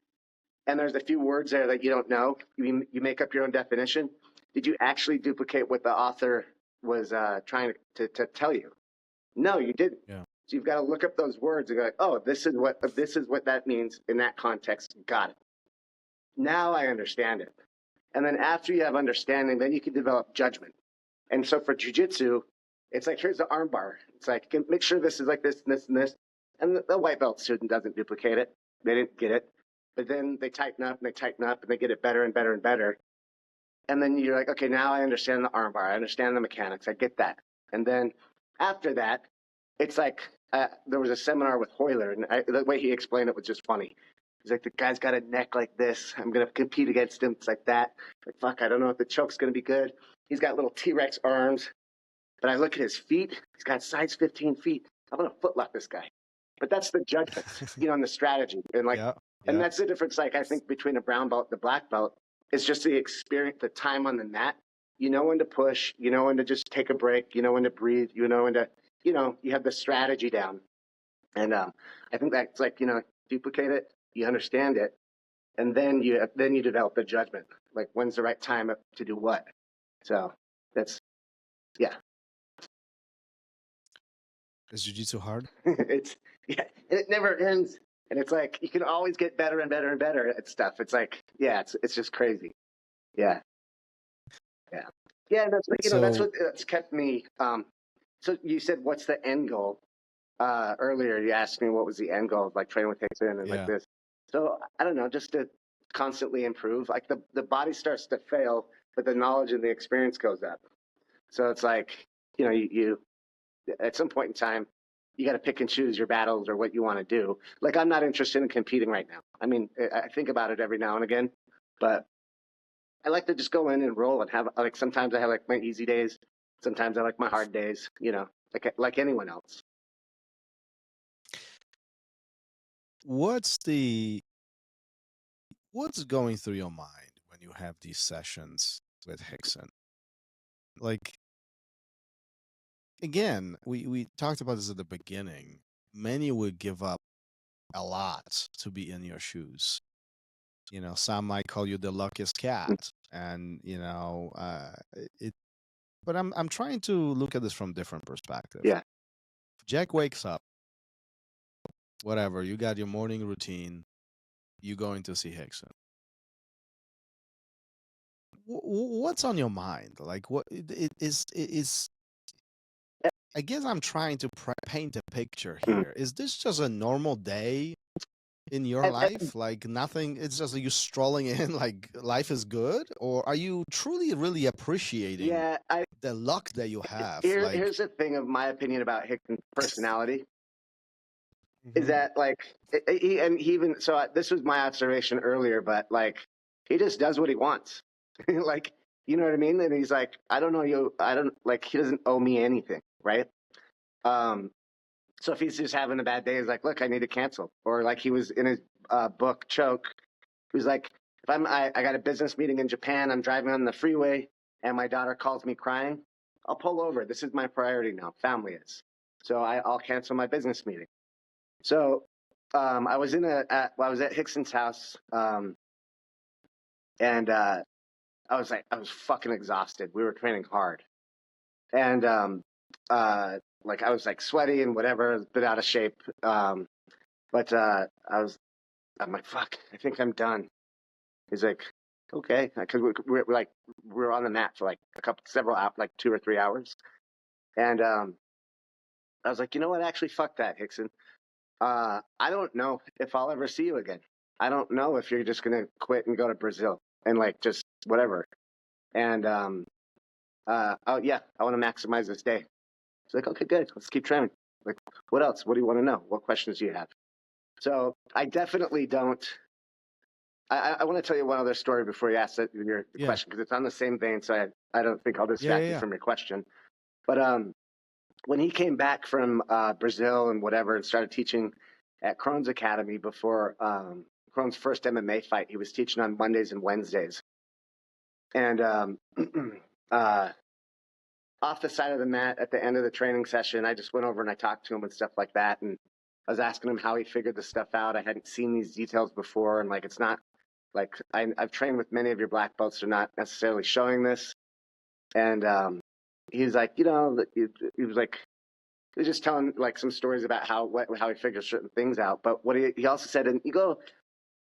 and there's a few words there that you don't know, you make up your own definition. Did you actually duplicate what the author was trying to tell you? No, you didn't. Yeah. So you've got to look up those words and go, oh, this is what that means in that context. Got it. Now I understand it. And then after you have understanding, then you can develop judgment. And so for jiu-jitsu, it's like, here's the arm bar. It's like, make sure this is like this and this and this. And the white belt student doesn't duplicate it. They didn't get it. But then they tighten up and they get it better and better and better. And then you're like, okay, now I understand the arm bar. I understand the mechanics. I get that. And then after that, it's like, there was a seminar with Hoyler, and the way he explained it was just funny. He's like, the guy's got a neck like this. I'm going to compete against him. It's like that. Like, fuck, I don't know if the choke's going to be good. He's got little T-Rex arms. But I look at his feet. He's got size 15 feet. I'm going to footlock this guy. But that's the judgment, and the strategy. And and that's the difference, like, I think, between a brown belt and the black belt. It's just the experience, the time on the mat. You know when to push. You know when to just take a break. You know when to breathe. You know when to, you have the strategy down. And I think that's like, duplicate it. You understand it, and then you develop the judgment. Like, when's the right time to do what? So that's, Is jiu-jitsu hard? And it never ends. And it's like you can always get better and better and better at stuff. It's like, it's just crazy. Yeah. That's like, that's kept me. So you said, what's the end goal? Earlier you asked me what was the end goal of like training with Rickson and like this. So I don't know, just to constantly improve. Like the body starts to fail, but the knowledge and the experience goes up. So it's like, you at some point in time, you got to pick and choose your battles or what you want to do. Like, I'm not interested in competing right now. I mean, I think about it every now and again, but I like to just go in and roll and have, like, sometimes I have like my easy days. Sometimes I like my hard days, like anyone else. What's going through your mind when you have these sessions with Rickson? Like, again, we talked about this at the beginning. Many would give up a lot to be in your shoes. Some might call you the luckiest cat, and but I'm trying to look at this from different perspective. Yeah. Jack wakes up, whatever, you got your morning routine, you going to see Rickson. What's on your mind? Like, what it is I guess I'm trying to paint a picture here. Is this just a normal day in your life? Like, nothing, it's just you strolling in, like life is good? Or are you truly really appreciating the luck that you have? Here's the thing of my opinion about Rickson's personality. Is that, like, he even, so this was my observation earlier, but like, he just does what he wants. Like, you know what I mean? And he's like, I don't know you, he doesn't owe me anything, right? So if he's just having a bad day, he's like, look, I need to cancel. Or like he was in his book, Choke, he was like, I got a business meeting in Japan, I'm driving on the freeway, and my daughter calls me crying, I'll pull over. This is my priority now. Family is. So I'll cancel my business meeting. So I was at Rickson's house, and I was fucking exhausted. We were training hard, and like I was like sweaty and whatever, a bit out of shape. But I'm like, fuck, I think I'm done. He's like, okay, because we're on the mat for like several hours, like 2 or 3 hours, and I was like, you know what? Actually, fuck that, Rickson. I don't know if I'll ever see you again. I don't know if you're just gonna quit and go to Brazil and like just whatever. And oh yeah, I want to maximize this day. It's like, okay, good. Let's keep training. Like, what else? What do you want to know? What questions do you have? So I definitely don't. I want to tell you one other story before you ask your question, because it's on the same vein. So I don't think I'll distract you from your question. But when he came back from Brazil and whatever and started teaching at Krohn's Academy before Krohn's first MMA fight, he was teaching on Mondays and Wednesdays. And off the side of the mat at the end of the training session, I just went over and I talked to him and stuff like that. And I was asking him how he figured this stuff out. I hadn't seen these details before. And like, it's not like I've trained with many of your black belts. They're not necessarily showing this. And he was like, he was just telling like some stories about how he figures certain things out. But what he also said, and you go,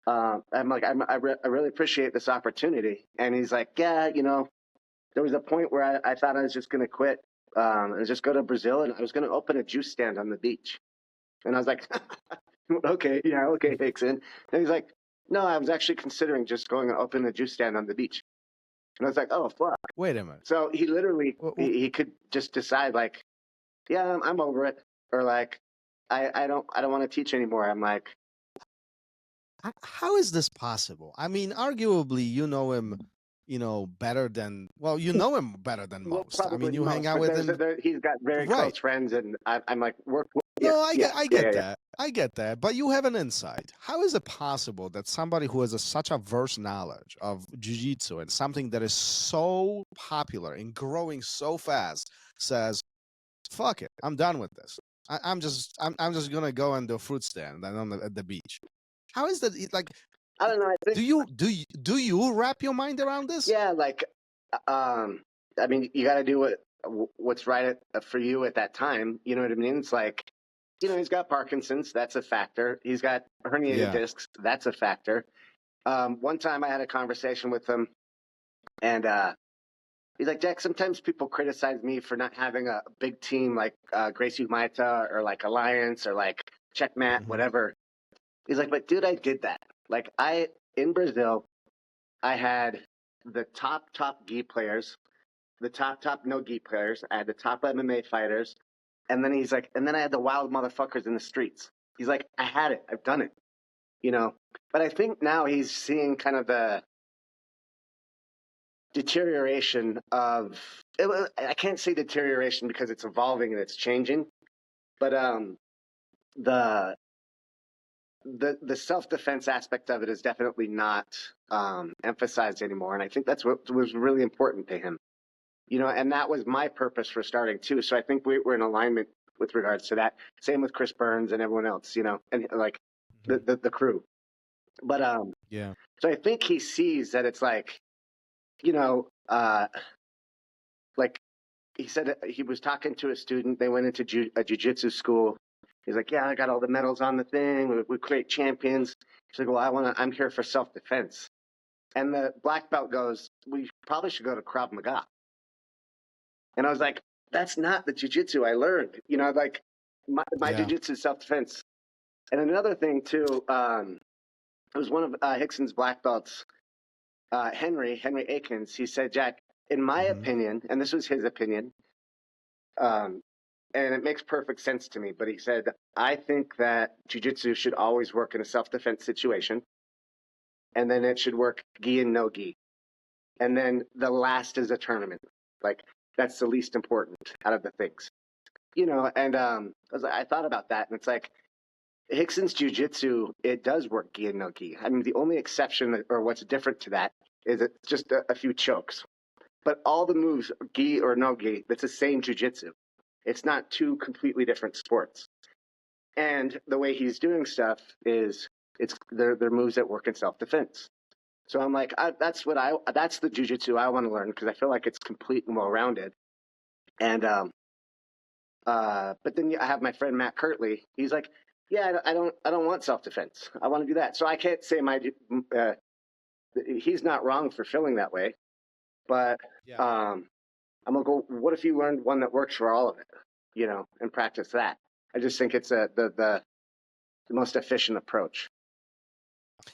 I'm like, I really appreciate this opportunity. And he's like, yeah, there was a point where I thought I was just going to quit and just go to Brazil, and I was going to open a juice stand on the beach. And I was like, okay, Rickson. And he's like, no, I was actually considering just going and opening a juice stand on the beach. And I was like, oh, fuck. Wait a minute. So he literally, he could just decide like, yeah, I'm over it. Or like, I don't want to teach anymore. I'm like, how is this possible? I mean, arguably, you know him, better than, well, you know him better than most. I mean, you hang out with him. He's got very close friends, and I'm like, I get that. But you have an insight. How is it possible that somebody who has such a vast knowledge of Jiu-Jitsu and something that is so popular and growing so fast says, fuck it, I'm done with this. I'm just gonna go and do a fruit stand at the beach. How is that? Like, I don't know. I think, do you wrap your mind around this? Yeah, like, I mean, you got to do what's right for you at that time. You know what I mean? It's like, he's got Parkinson's. That's a factor. He's got herniated discs. That's a factor. One time I had a conversation with him, and he's like, Jack, sometimes people criticize me for not having a big team like Gracie Maita or like Alliance or like Checkmat, whatever. He's like, but dude, I did that. Like in Brazil, I had the top gi players, the top no gi players. I had the top MMA fighters. And then he's like, and then I had the wild motherfuckers in the streets. He's like, I had it. I've done it. But I think now he's seeing kind of the deterioration of, I can't say deterioration because it's evolving and it's changing, but the self-defense aspect of it is definitely not emphasized anymore. And I think that's what was really important to him, and that was my purpose for starting too. So I think we're in alignment with regards to that. Same with Chris Burns and everyone else, and like the crew. But so I think he sees that it's like, like he said he was talking to a student. They went into a jiu-jitsu school. He's like, yeah, I got all the medals on the thing. We create champions. He's like, well, I'm here for self-defense. And the black belt goes, we probably should go to Krav Maga. And I was like, that's not the jiu-jitsu I learned. Like my jiu-jitsu is self-defense. And another thing too, it was one of Rickson's black belts, Henry Akins. He said, Jack, in my opinion, and this was his opinion, and it makes perfect sense to me, but he said, I think that jiu-jitsu should always work in a self-defense situation, and then it should work gi and no gi. And then the last is a tournament. Like, that's the least important out of the things. And I thought about that, and it's like, Rickson's Jiu-Jitsu, it does work gi and no gi. I mean, the only exception or what's different to that is it's just a few chokes. But all the moves, gi or no gi, it's the same Jiu-Jitsu. It's not two completely different sports. And the way he's doing stuff is they're moves that work in self-defense. So I'm like, that's the Jiu-Jitsu I want to learn because I feel like it's complete and well-rounded. And but then I have my friend Matt Kirtley. He's like, yeah, I don't want self-defense. I want to do that. So I can't say he's not wrong for feeling that way, but I'm gonna go. What if you learned one that works for all of it, and practice that? I just think it's the most efficient approach.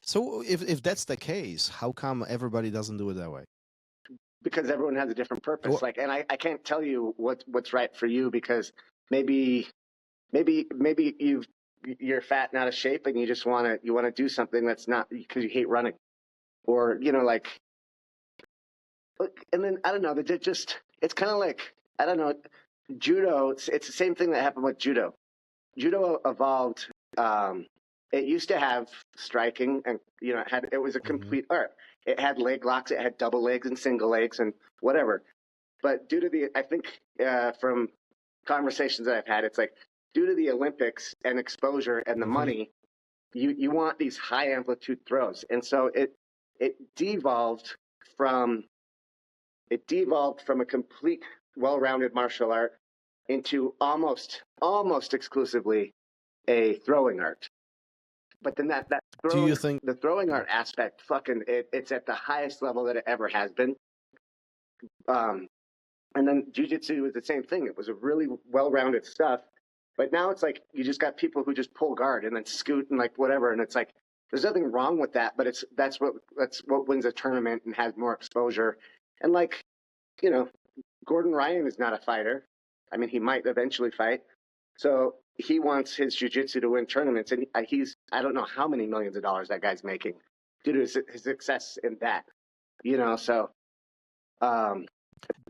So if that's the case, how come everybody doesn't do it that way? Because everyone has a different purpose. And I can't tell you what's right for you because maybe you're fat and out of shape and you just want to do something that's not because you hate running, or and then I don't know, it's kind of like, I don't know, judo. It's the same thing that happened with judo. Judo evolved. It used to have striking, and it was a complete art. It had leg locks, it had double legs and single legs and whatever. But due to I think from conversations that I've had, it's like due to the Olympics and exposure and the money, you want these high amplitude throws, and so it devolved from a complete well-rounded martial art into almost exclusively a throwing art. But then the throwing art aspect, it's at the highest level that it ever has been. And then jiu-jitsu was the same thing. It was a really well-rounded stuff. But now it's like you just got people who just pull guard and then scoot and like whatever. And it's like there's nothing wrong with that, but that's what wins a tournament and has more exposure. And like, Gordon Ryan is not a fighter. I mean, he might eventually fight. So he wants his jiu-jitsu to win tournaments, and I don't know how many millions of dollars that guy's making due to his success in that, so.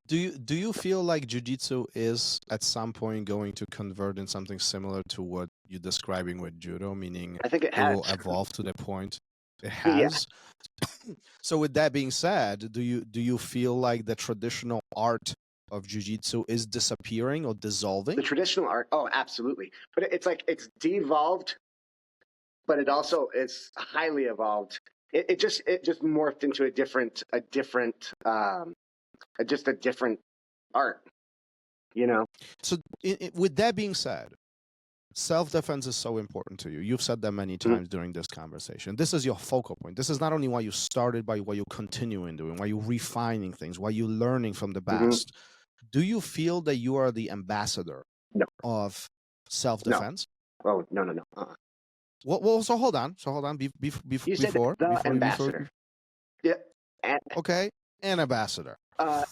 Do you feel like jiu-jitsu is at some point going to convert in something similar to what you're describing with judo, meaning I think it will evolve to the point it has? Yeah. So with that being said, do you feel like the traditional art of jiu-jitsu is disappearing or dissolving? The traditional art, oh, absolutely. But it's like it's devolved, but it also is highly evolved. It just morphed into a different art, So with that being said, self-defense is so important to you. You've said that many times during this conversation. This is your focal point. This is not only why you started, but why you're continuing doing, why you're refining things, why you're learning from the best. Do you feel that you are the ambassador of self-defense? No. Oh, no. Well, so hold on. You said the ambassador. Yeah. Okay, an ambassador. I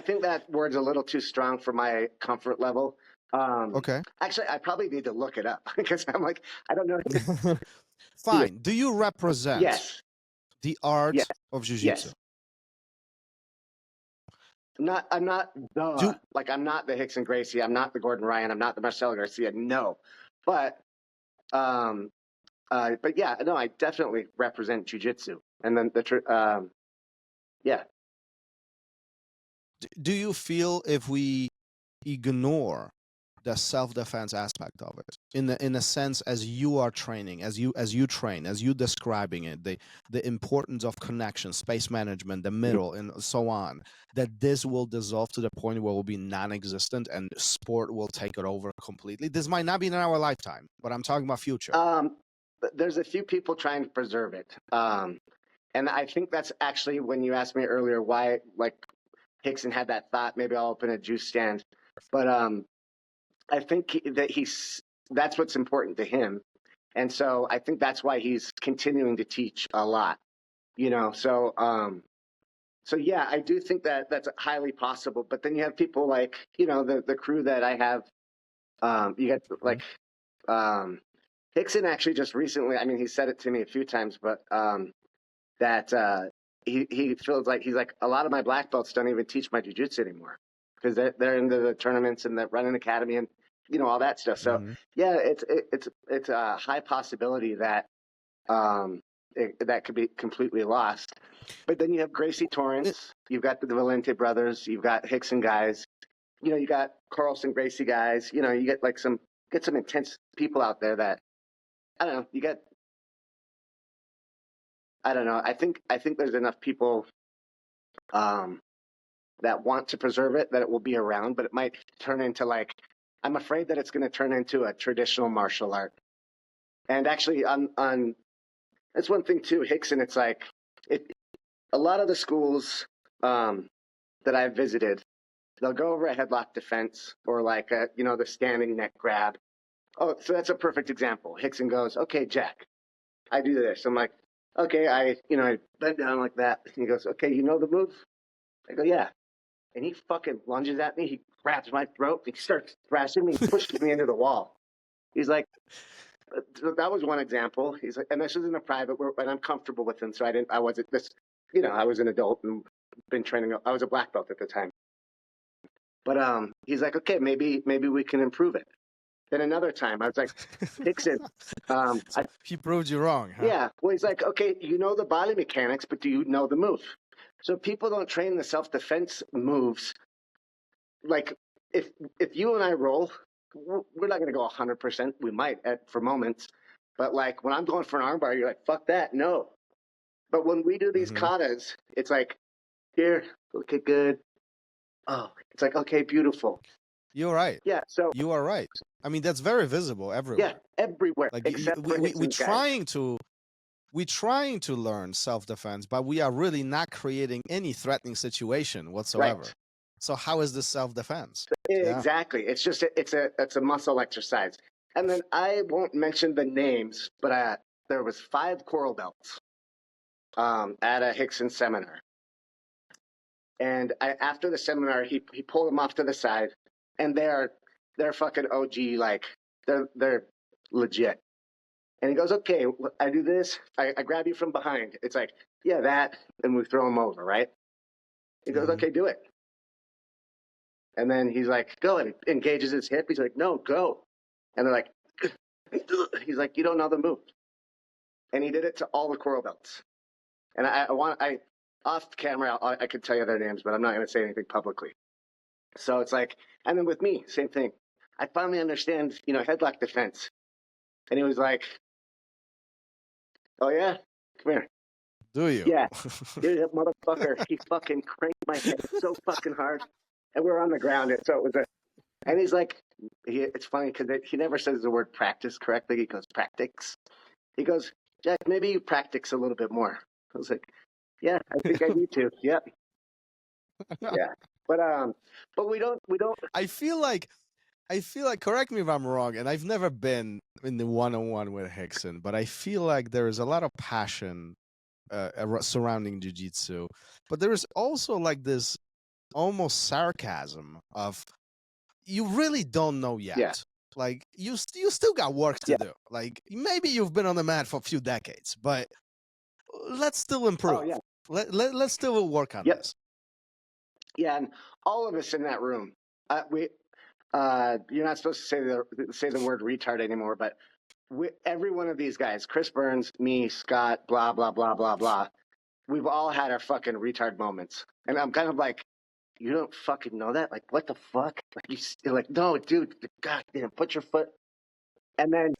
think that word's a little too strong for my comfort level. Okay. Actually, I probably need to look it up because I'm like, I don't know. Fine. Do you represent the art of jiu-jitsu? Yes. I'm not the Rickson Gracie. I'm not the Gordon Ryan. I'm not the Marcel Garcia. No, but yeah, no, I definitely represent jiu-jitsu. And then yeah. Do you feel if we ignore the self-defense aspect of it, in a sense, as you are training, as you train, as you describing it, the importance of connection, space management, the middle, and so on, that this will dissolve to the point where it will be non-existent and sport will take it over completely? This might not be in our lifetime, but I'm talking about future. There's a few people trying to preserve it, and I think that's actually when you asked me earlier why, like, Rickson had that thought, maybe I'll open a juice stand, but I think that that's what's important to him. And so I think that's why he's continuing to teach a lot, so yeah, I do think that that's highly possible. But then you have people like, the crew that I have, you got like, Rickson actually just recently, I mean, he said it to me a few times, but that he feels like, he's like, a lot of my black belts don't even teach my jiu-jitsu anymore because they're into the tournaments and the running academy. And all that stuff. So yeah, it's a high possibility that that could be completely lost. But then you have Gracie Torrance, you've got the Valente brothers, you've got Rickson guys, you got Carlson Gracie guys, you get like some intense people out there that I don't know. I don't know. I think there's enough people that want to preserve it that it will be around, but it might turn into like, I'm afraid that it's going to turn into a traditional martial art. And actually, on that's one thing too, Rickson. It's like a lot of the schools that I've visited, they'll go over a headlock defense or like the standing neck grab. Oh, so that's a perfect example. Rickson goes, okay, Jack, I do this. I'm like, okay, I bend down like that. And he goes, okay, you know the move? I go, yeah. And he fucking lunges at me. He grabs my throat. He starts thrashing me. He pushes me into the wall. He's like, that was one example. He's like, and this is in a private, and I'm comfortable with him. So I wasn't this, I was an adult and been training. I was a black belt at the time. But he's like, okay, maybe we can improve it. Then another time, I was like, Rickson. He proved you wrong. Huh? Yeah. Well, he's like, okay, you know the body mechanics, but do you know the move? So people don't train the self-defense moves. Like if you and I roll, we're not going to go 100%. We might for moments. But like when I'm going for an armbar, you're like, fuck that. No. But when we do these katas, it's like, here, okay, good. Oh, it's like, okay, beautiful. You're right. Yeah. So you are right. I mean, that's very visible everywhere. Yeah, everywhere. Like except for we're trying to learn self-defense, but we are really not creating any threatening situation whatsoever. Right. So how is this self-defense? Exactly. Yeah. It's just it's a muscle exercise. And then I won't mention the names, but there was 5 coral belts at a Rickson seminar. And after the seminar, he pulled them off to the side, and they're fucking OG, like they're legit. And he goes, okay, I do this. I grab you from behind. It's like, yeah, that, and we throw him over, right? He goes, okay, do it. And then he's like, go, and he engages his hip. He's like, no, go. And they're like, he's like, you don't know the move. And he did it to all the coral belts. And I off camera, I could tell you their names, but I'm not going to say anything publicly. So it's like, and then with me, same thing. I finally understand, headlock defense. And he was like, oh, yeah? Come here. Do you? Yeah. Dude, that motherfucker, he fucking cranked my head so fucking hard. And we were on the ground. So it was and he's like, it's funny because he never says the word practice correctly. He goes, practice. He goes, Jack, maybe you practice a little bit more. I was like, yeah, I think I need to. Yep. Yeah. But we don't. I feel like, correct me if I'm wrong, and I've never been in the one-on-one with Rickson, but I feel like there is a lot of passion surrounding jiu-jitsu, but there is also like this almost sarcasm of, you really don't know yet. Yeah. Like you still got work to do. Like maybe you've been on the mat for a few decades, but let's still improve. Oh, yeah. Let's still work on this. Yeah, and all of us in that room, you're not supposed to say the word retard anymore, but every one of these guys, Chris Burns, me, Scott, blah, blah, blah, blah, blah, we've all had our fucking retard moments. And I'm kind of like, you don't fucking know that? Like, what the fuck? Like, you're like, no, dude, God damn, put your foot. And then,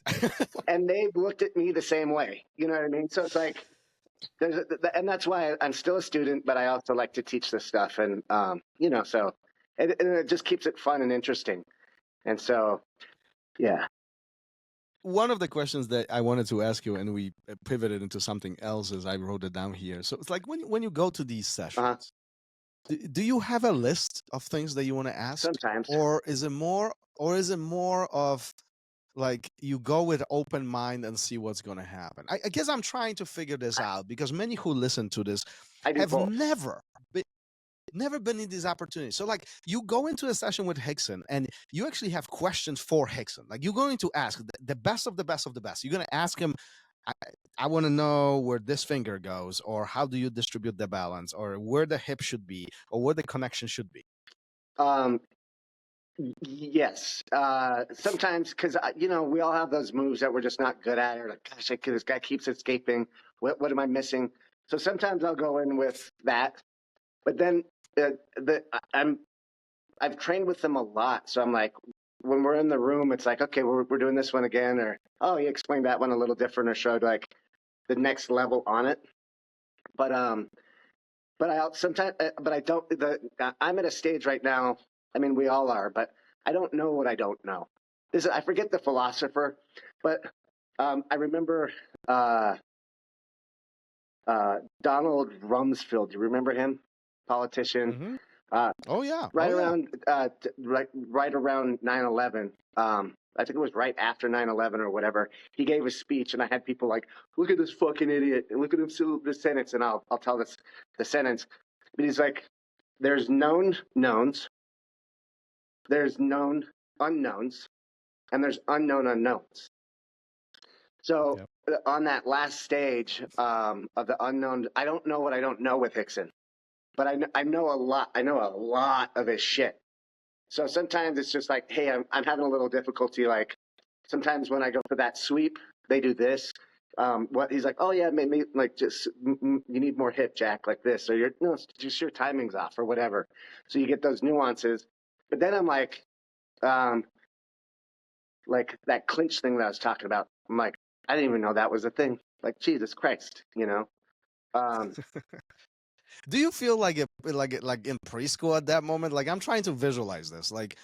and they've looked at me the same way. You know what I mean? So it's like, and that's why I'm still a student, but I also like to teach this stuff. And, so and it just keeps it fun and interesting. And so, yeah. One of the questions that I wanted to ask you, and we pivoted into something else as I wrote it down here. So it's like when you go to these sessions, do you have a list of things that you want to ask? Sometimes. Or is it more of like you go with open mind and see what's going to happen? I guess I'm trying to figure this out because many who listen to this have never been in this opportunity. So like you go into a session with Rickson and you actually have questions for Rickson. Like you're going to ask the best of the best of the best. You're going to ask him, I want to know where this finger goes, or how do you distribute the balance, or where the hip should be, or where the connection should be. Yes. Sometimes, because we all have those moves that we're just not good at, or like, gosh, this guy keeps escaping. What am I missing? So sometimes I'll go in with that, but then I've trained with them a lot, so I'm like, when we're in the room, it's like, okay, we're doing this one again, or oh, you explained that one a little different, or showed like the next level on it. But I don't. I'm at a stage right now. I mean, we all are, but I don't know what I don't know. I forget the philosopher, but I remember Donald Rumsfeld. Do you remember him? Politician. Mm-hmm. Oh yeah. Right around 9/11. I think it was right after 9/11 or whatever. He gave a speech, and I had people like, "Look at this fucking idiot! Look at him do the sentence." And I'll tell the sentence. But he's like, "There's known knowns, there's known unknowns, and there's unknown unknowns." So on that last stage of the unknown, I don't know what I don't know with Rickson, but I know a lot. I know a lot of his shit. So sometimes it's just like, hey, I'm having a little difficulty. Like sometimes when I go for that sweep, they do this. What he's like, oh yeah, maybe like just you need more hip, Jack, like this, or just your timing's off or whatever. So you get those nuances. But then I'm like that clinch thing that I was talking about. I'm like, I didn't even know that was a thing. Like Jesus Christ, Do you feel like in preschool at that moment? Like I'm trying to visualize this. Like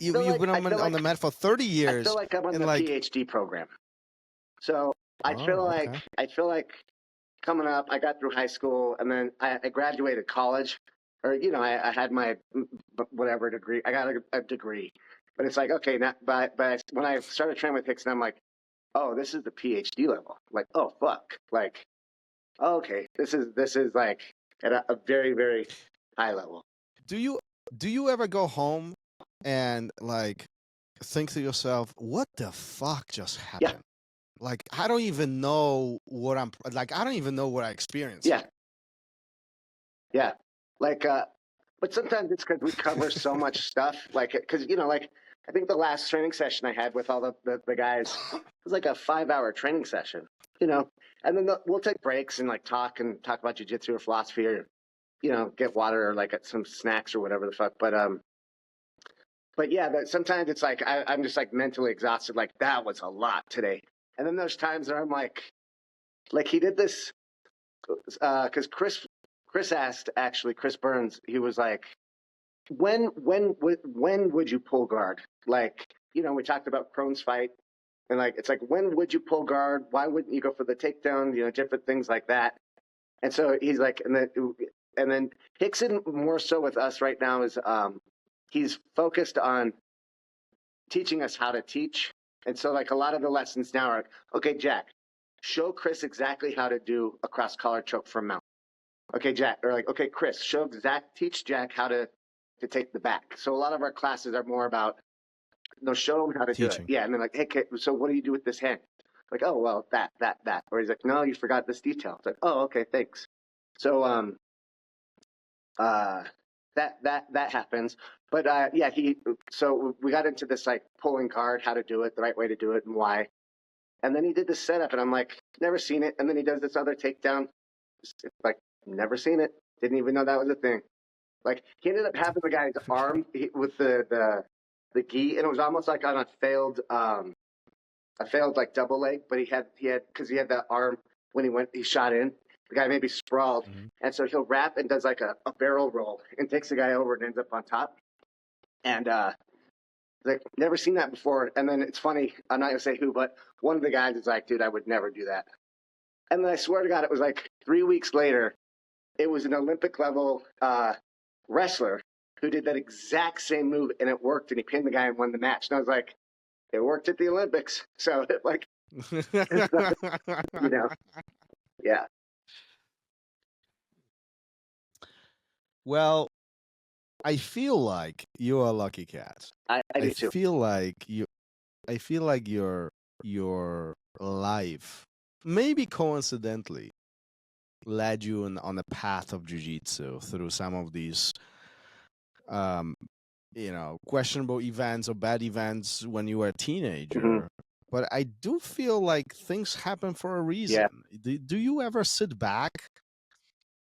you've been on the mat for 30 years. I feel like I'm on the PhD program. So I feel like coming up, I got through high school, and then I graduated college, or I had my whatever degree. I got a degree, but it's like okay, now, but when I started training with Rickson, I'm like, oh, this is the PhD level. Like, oh fuck, like, okay, this is like at a very, very high level. Do you ever go home and like think to yourself, what the fuck just happened? Yeah. Like I don't even know what I don't even know what I experienced. Yeah. Yeah. Like but sometimes it's because we cover so much stuff. Like because like I think the last training session I had with all the guys was like a 5-hour training session, and then we'll take breaks and like talk about jiu-jitsu or philosophy or, get water or like some snacks or whatever the fuck. But yeah, sometimes it's like, I'm just like mentally exhausted. Like that was a lot today. And then there's times where I'm like he did this, cause Chris asked, actually, Chris Burns, he was like, when would you pull guard? Like, we talked about Crohn's fight. And like, it's like, when would you pull guard? Why wouldn't you go for the takedown? Different things like that. And so he's like, and then Rickson more so with us right now is he's focused on teaching us how to teach. And so like a lot of the lessons now are, okay, Jack, show Chris exactly how to do a cross collar choke from mount. Okay, Jack, or like, okay, Chris, teach Jack how to take the back. So a lot of our classes are more about, show him how to do it. Yeah, and then like, hey, kid, so what do you do with this hand? Like, oh, well, that. Or he's like, no, you forgot this detail. It's like, oh, okay, thanks. So that happens. But yeah, so we got into this like pulling guard, how to do it, the right way to do it, and why. And then he did this setup, and I'm like, never seen it. And then he does this other takedown, like, never seen it. Didn't even know that was a thing. Like he ended up having the guy's arm with the gi, and it was almost like on a failed like double leg. But he had because he had that arm when he shot in. The guy maybe sprawled, and so he'll wrap and does like a barrel roll and takes the guy over and ends up on top. And like never seen that before. And then it's funny. I'm not gonna say who, but one of the guys is like, "Dude, I would never do that." And then I swear to God, it was like 3 weeks later. It was an Olympic level wrestler who did that exact same move, and it worked. And he pinned the guy and won the match. And I was like, "It worked at the Olympics." So like, yeah. Well, I feel like you're a lucky cat. I do too. I feel like your life, maybe coincidentally, led you on the path of jiu-jitsu through some of these questionable events or bad events when you were a teenager. Mhm. But I do feel like things happen for a reason. Do you ever sit back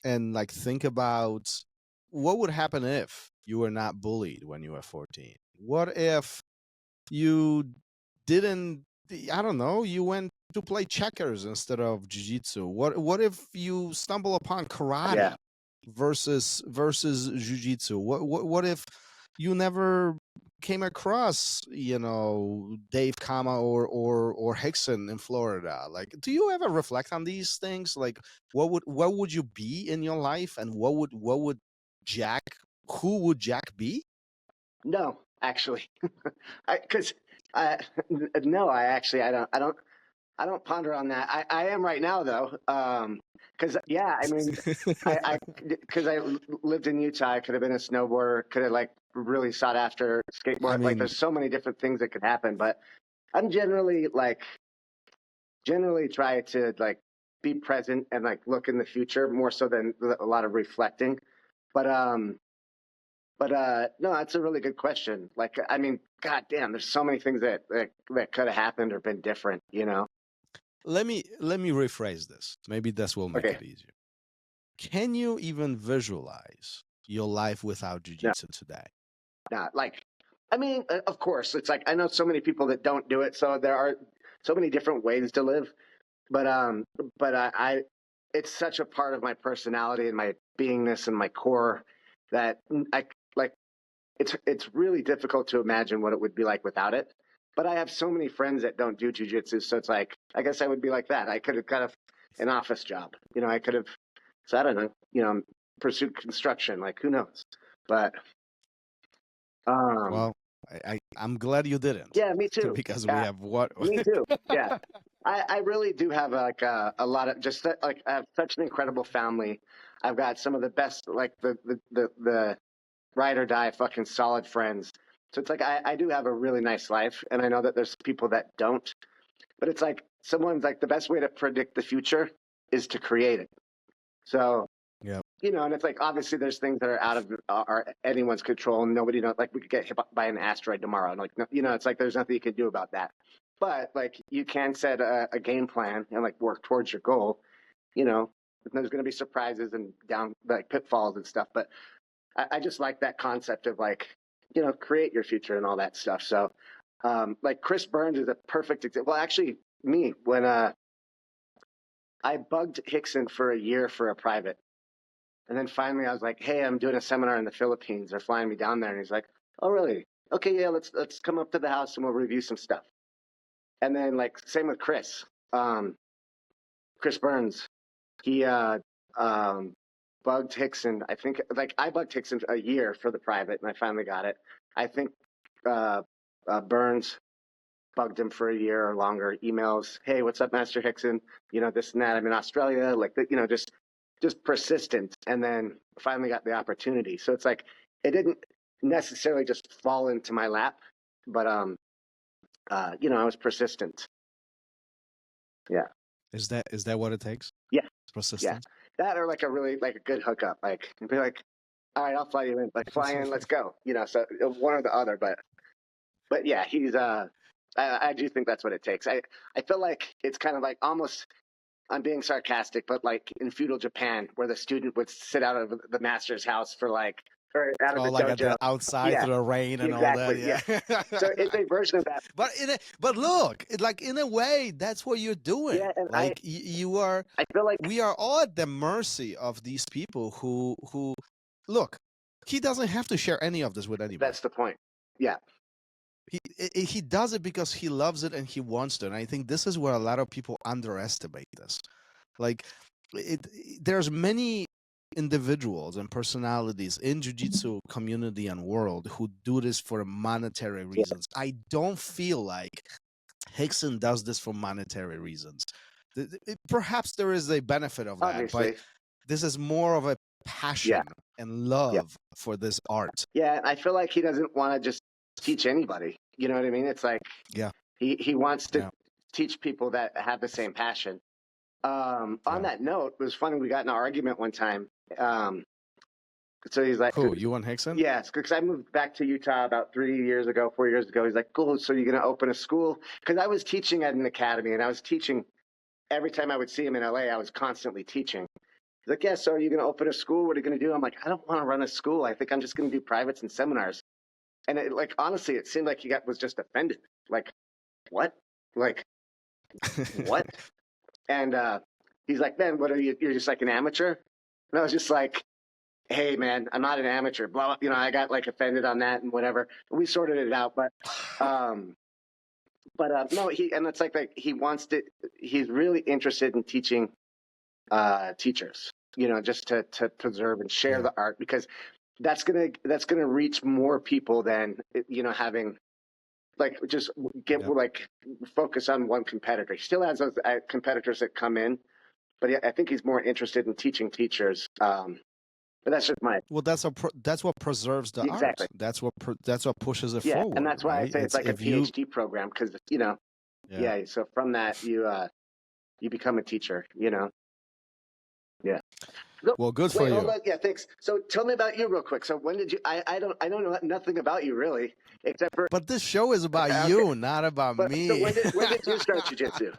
and like think about what would happen if you were not bullied when you were 14? What if you didn't, I don't know, you went to play checkers instead of jiu-jitsu? What if you stumble upon karate Yeah. versus jiu-jitsu? What if you never came across, Dave Kama or Rickson in Florida? Like, do you ever reflect on these things? Like, what would you be in your life, and what would Jack? Who would Jack be? No, actually, because no, I don't ponder on that. I am right now though, because I mean, because I lived in Utah, I could have been a snowboarder, could have like really sought after skateboard. I Like, mean, there's so many different things that could happen, but I'm generally try to like be present and like look in the future more so than a lot of reflecting. But no, that's a really good question. Like, I mean, god damn, there's so many things that could have happened or been different, let me rephrase this. Maybe this will make Okay. it easier. Can you even visualize your life without jiu-jitsu today? Not like, I mean, of course, it's like I know so many people that don't do it, so there are so many different ways to live. But I it's such a part of my personality and my beingness and my core that I like. It's really difficult to imagine what it would be like without it. But I have so many friends that don't do jujitsu, so it's like I guess I would be like that. I could have got an office job, I could have. So I don't know, pursued construction. Like, who knows? But Well, I'm glad you didn't. yeah, me too. Because Yeah, we have what? me too. Yeah, I really do have like a lot of just like I have such an incredible family. I've got some of the best, like the ride or die fucking solid friends. So it's like I do have a really nice life, and I know that there's people that don't. But it's like someone's like the best way to predict the future is to create it. So Yeah. and it's like obviously there's things that are out of anyone's control, and nobody knows. Like, we could get hit by an asteroid tomorrow, and like it's like there's nothing you can do about that. But like you can set a game plan and like work towards your goal. There's going to be surprises and down like pitfalls and stuff. But I just like that concept of like create your future and all that stuff. So like Chris Burns is a perfect example. Well, actually, me when I bugged Rickson for a year for a private. And then finally I was like, hey, I'm doing a seminar in the Philippines. They're flying me down there. And he's like, oh, really? Okay, yeah, let's come up to the house and we'll review some stuff. And then like same with Chris. Chris Burns. He bugged Rickson. I think like I bugged Rickson a year for the private and I finally got it. I think Burns bugged him for a year or longer. Emails, hey, what's up, Master Rickson? This and that. I'm in Australia. Like, just persistent, and then finally got the opportunity. So it's like it didn't necessarily just fall into my lap, but I was persistent. Yeah. Is that what it takes? Yeah. Persistence. Yeah. That or like a really like a good hookup. Like be like, all right, I'll fly you in. Like fly in, let's go. So one or the other. But yeah, he's I do think that's what it takes. I feel like it's kind of like almost. I'm being sarcastic, but like in feudal Japan, where the student would sit out of the master's house for like, or out of the like dojo. Outside through the rain and exactly, all that. Yeah. So it's a version of that. But look, like in a way, that's what you're doing. Yeah, and like you are. I feel like we are all at the mercy of these people who look. He doesn't have to share any of this with anybody. That's the point. Yeah. He does it because he loves it and he wants to. And I think this is where a lot of people underestimate this. Like, there's many individuals and personalities in jiu-jitsu community and world who do this for monetary reasons. I don't feel like Rickson does this for monetary reasons. Perhaps there is a benefit of that, Obviously. but this is more of a passion and love for this art. Yeah, I feel like he doesn't want to just teach anybody. You know what I mean? It's like he wants to teach people that have the same passion. On that note, it was funny. We got in an argument one time. So he's like, Who, you and Rickson? yes, because I moved back to Utah about 4 years ago. He's like, cool. So you're going to open a school? Because I was teaching at an academy, and I was teaching every time I would see him in LA. I was constantly teaching. He's like, yeah. So are you going to open a school? What are you going to do? I'm like, I don't want to run a school. I think I'm just going to do privates and seminars. And it, like, honestly, it seemed like he was just offended. Like, what? Like, what? And he's like, man, what are you? You're just like an amateur? And I was just like, hey, man, I'm not an amateur. Blah, you know, I got like offended on that and whatever. We sorted it out, but no, and it's like he wants to. He's really interested in teaching teachers, you know, just to preserve and share the art, because that's gonna reach more people than, you know, having like just like focus on one competitor. He still has those competitors that come in, but I think he's more interested in teaching teachers. But that's just my. Well, that's what preserves the exactly. art. That's what pushes it yeah, forward. and that's why right? I say it's like a PhD program, because, you know, yeah. So from that you become a teacher, you know. Yeah. Well, good for you. Hold on. Yeah, thanks. So tell me about you real quick. So when did you? I don't know nothing about you really, except for. But this show is about you, not about me. So when did you start jiu-jitsu?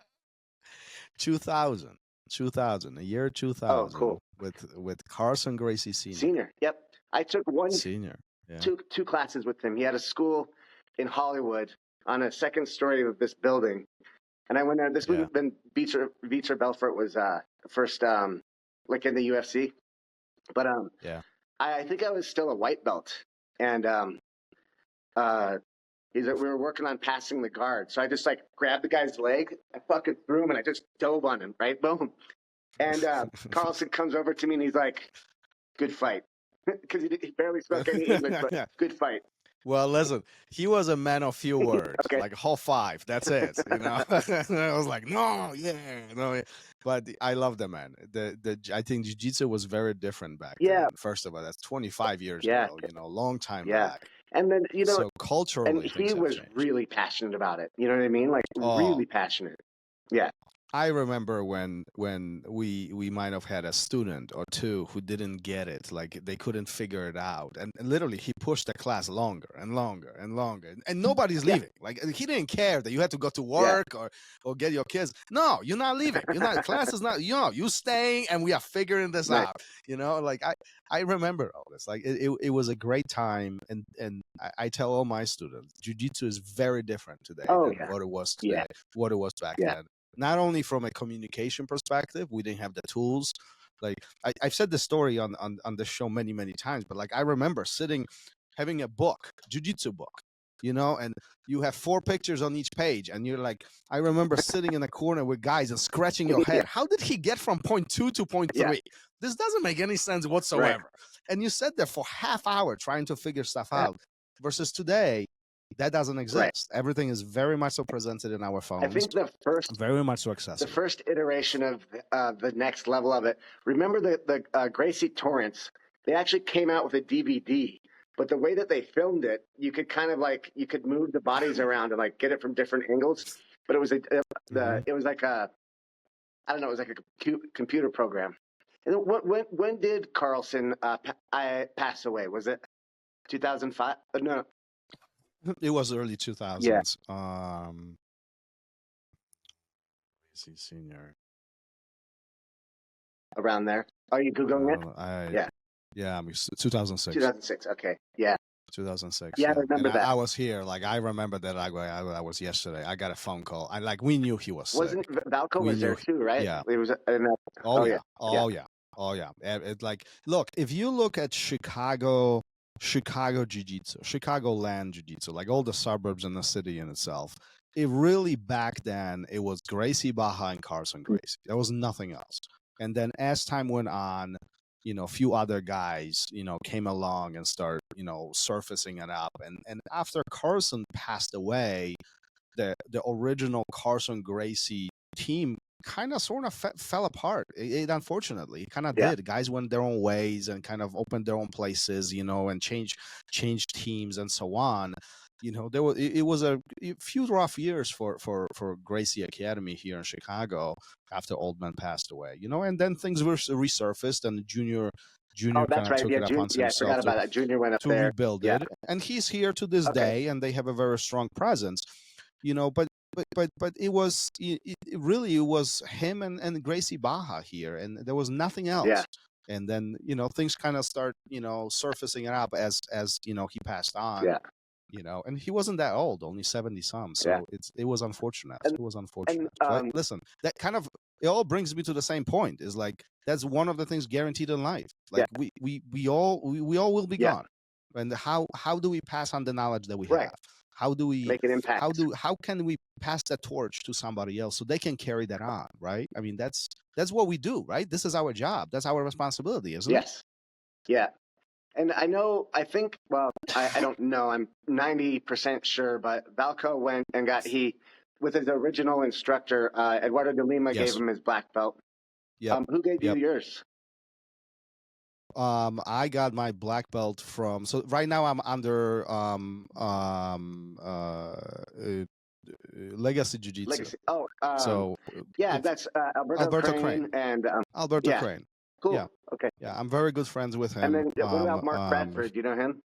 2000, the year 2000. Oh, cool. With Rickson Gracie Senior. Senior. Yep. I took Senior. Yeah. two classes with him. He had a school in Hollywood on a second story of this building, and I went there. This would have been Vitor Belfort was first like in the UFC, but I think I was still a white belt, and we were working on passing the guard, so I just like grabbed the guy's leg, I fucking threw him, and I just dove on him, right, boom, and Carlson comes over to me and he's like, "Good fight," because he barely spoke any English, but good fight. Well, listen, he was a man of few words, like whole five. That's it. You know, I was like, no. But I love the man. I think jiu-jitsu was very different back then. First of all, that's 25 years ago. You know, long time back. And then, you know, so culturally, and he was really passionate about it. You know what I mean? Like really passionate. Yeah. I remember when we might have had a student or two who didn't get it, like they couldn't figure it out, and literally he pushed the class longer and longer and longer, and nobody's leaving. Like he didn't care that you had to go to work or get your kids. No, you're not leaving. You're not. Class is not. You know, you staying, and we are figuring this out. You know, like I remember all this. Like it was a great time, and I tell all my students, jiu-jitsu is very different today than what it was today, what it was back then. Not only from a communication perspective, we didn't have the tools. Like I've said this story on the show many, many times, but like I remember having a book, jiu-jitsu book, you know, and you have 4 pictures on each page, and you're like, I remember sitting in a corner with guys and scratching your head. How did he get from point 2 to point 3? This doesn't make any sense whatsoever. And you sat there for half hour trying to figure stuff out. Versus today, that doesn't exist. Everything is very much so presented in our phones. I think the first, very much so accessible. The first iteration of the next level of it. Remember the Gracie Torrents? They actually came out with a DVD, but the way that they filmed it, you could kind of like you could move the bodies around and like get it from different angles. But it was it was like a, I don't know, it was like a computer program. And when did Carlson pass away? Was it 2005? No. It was early 2000s. Yeah. Senior. Around there. Are you Googling it? Yeah, I mean, 2006. 2006, okay. Yeah. 2006. Yeah, I remember that. I was here. Like, I remember that I was yesterday. I got a phone call. We knew he was sick. Wasn't Valco was there too, right? Yeah. It was, It's like, look, if you look at Chicago Jiu-Jitsu, Chicagoland Jiu-Jitsu, like all the suburbs in the city in itself, it really back then, it was Gracie Barra and Rickson Gracie. There was nothing else. And then as time went on, you know, a few other guys, you know, came along and started, you know, surfacing it up. And after Rickson passed away, the original Rickson Gracie team kind of sort of fell apart. It unfortunately kind of did. Guys went their own ways and kind of opened their own places, you know, and changed teams and so on. You know, it was a few rough years for Gracie Academy here in Chicago after Oldman passed away. You know, and then things were resurfaced, and Junior that's kind of right. took Yeah, it upon I himself forgot about that. Junior went up to there. rebuild Yeah. it, and he's here to this day, and they have a very strong presence, but it was it was him and Gracie Baja here, and there was nothing else. Yeah. And then things kind of start surfacing it up as he passed on. Yeah. And he wasn't that old, only 70 some. So Yeah. it was unfortunate. And- It was unfortunate. and, But listen, that kind of it all brings me to the same point. Is like that's one of the things guaranteed in life. Like we all will be Yeah. gone. And how do we pass on the knowledge that we Right. have? How do we Make an impact. how can we pass that torch to somebody else so they can carry that on, right? I mean, that's what we do, right? This is our job. That's our responsibility, isn't it? Yes. Yeah. And I think, I don't know, I'm 90% sure, but Valco went and with his original instructor, Eduardo de Lima Yes. gave him his black belt. Yeah. Who gave you yours? I got my black belt so right now I'm under Legacy Jiu-Jitsu. Legacy. That's Alberto Crane and Alberto yeah. Crane. Cool. Yeah. Okay. Yeah, I'm very good friends with him. And then what about Mark Bradford? Do you know him?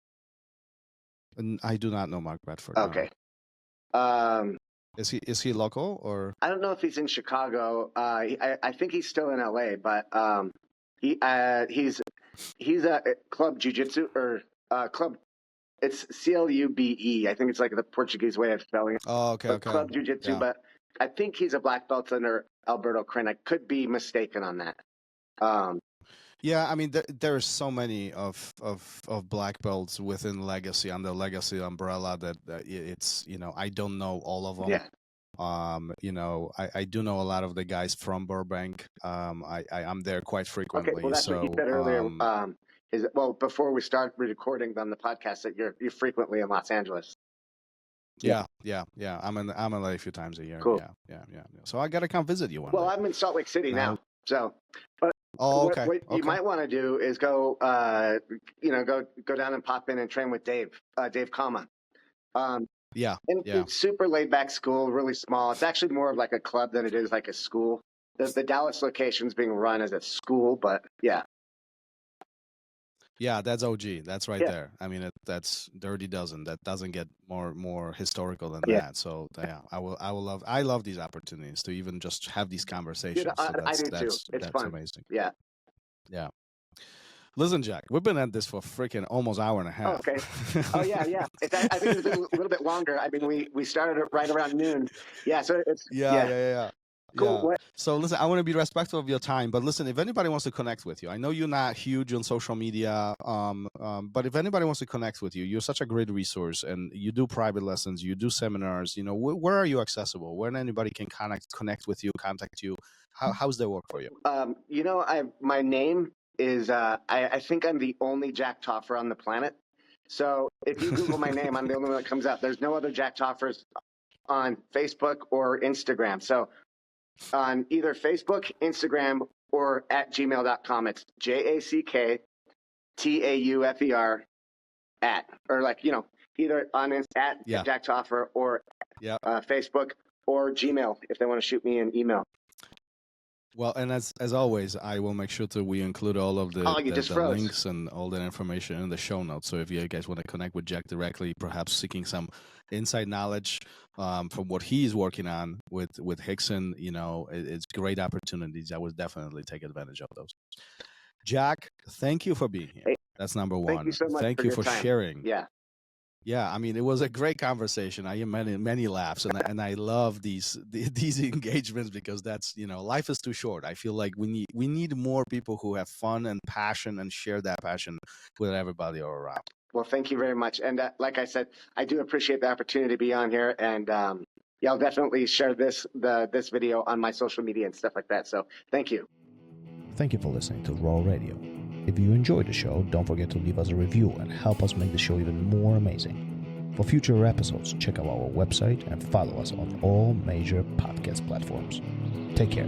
And I do not know Mark Bradford. No. Okay. Is he local or? I don't know if he's in Chicago. I think he's still in LA, but he's a club jiu-jitsu or club. It's CLUBE. I think it's like the Portuguese way of spelling it. Oh, okay, okay. Club jiu-jitsu, Yeah. but I think he's a black belt under Alberto Crane. I could be mistaken on that. Yeah, I mean, there's so many of black belts within Legacy, under Legacy umbrella that it's I don't know all of them. Yeah. I do know a lot of the guys from Burbank. I'm there quite frequently. Okay, well that's what you said earlier. Before we start recording on the podcast, that you're frequently in Los Angeles. Yeah. I'm in LA a few times a year. Cool. Yeah. So I gotta come visit you one day. Well, I'm in Salt Lake City now, so. But okay. What you might want to do is go down and pop in and train with Dave Kama. Yeah. It's super laid back school, really small. It's actually more of like a club than it is like a school. The Dallas location's being run as a school, but yeah. Yeah, that's OG. That's right there. I mean, that's Dirty Dozen. That doesn't get more historical than that. So yeah, I love these opportunities to even just have these conversations. Dude, so I do too. It's fun. Amazing. Yeah. Yeah. Listen, Jack, we've been at this for freaking almost hour and a half. Oh, okay. Oh yeah. I think it's been a little bit longer. I mean, we started it right around noon. Yeah. So it's Yeah. Cool. Yeah. So listen, I want to be respectful of your time, but listen, if anybody wants to connect with you, I know you're not huge on social media, but if anybody wants to connect with you, you're such a great resource, and you do private lessons, you do seminars. Where are you accessible? Where anybody can connect with you, contact you? How's that work for you? My name is I think I'm the only Jack Taufer on the planet. So if you Google my name, I'm the only one that comes up. There's no other Jack Taufers on Facebook or Instagram. So on either Facebook, Instagram, or at gmail.com. It's JACKTAUFER either on at Jack Taufer or Facebook or Gmail if they want to shoot me an email. Well, and as always, I will make sure we include all of the links and all that information in the show notes. So if you guys want to connect with Jack directly, perhaps seeking some inside knowledge from what he's working on with Rickson, it's great opportunities. I would definitely take advantage of those. Jack, thank you for being here. That's number one. Thank you so much. Thank you for sharing. Yeah, I mean, it was a great conversation. I had many laughs, and I love these engagements because that's life is too short. I feel like we need more people who have fun and passion and share that passion with everybody all around. Well, thank you very much. And like I said, I do appreciate the opportunity to be on here, and I'll definitely share this video on my social media and stuff like that. So thank you. Thank you for listening to RŌL Radio. If you enjoyed the show, don't forget to leave us a review and help us make the show even more amazing. For future episodes, check out our website and follow us on all major podcast platforms. Take care.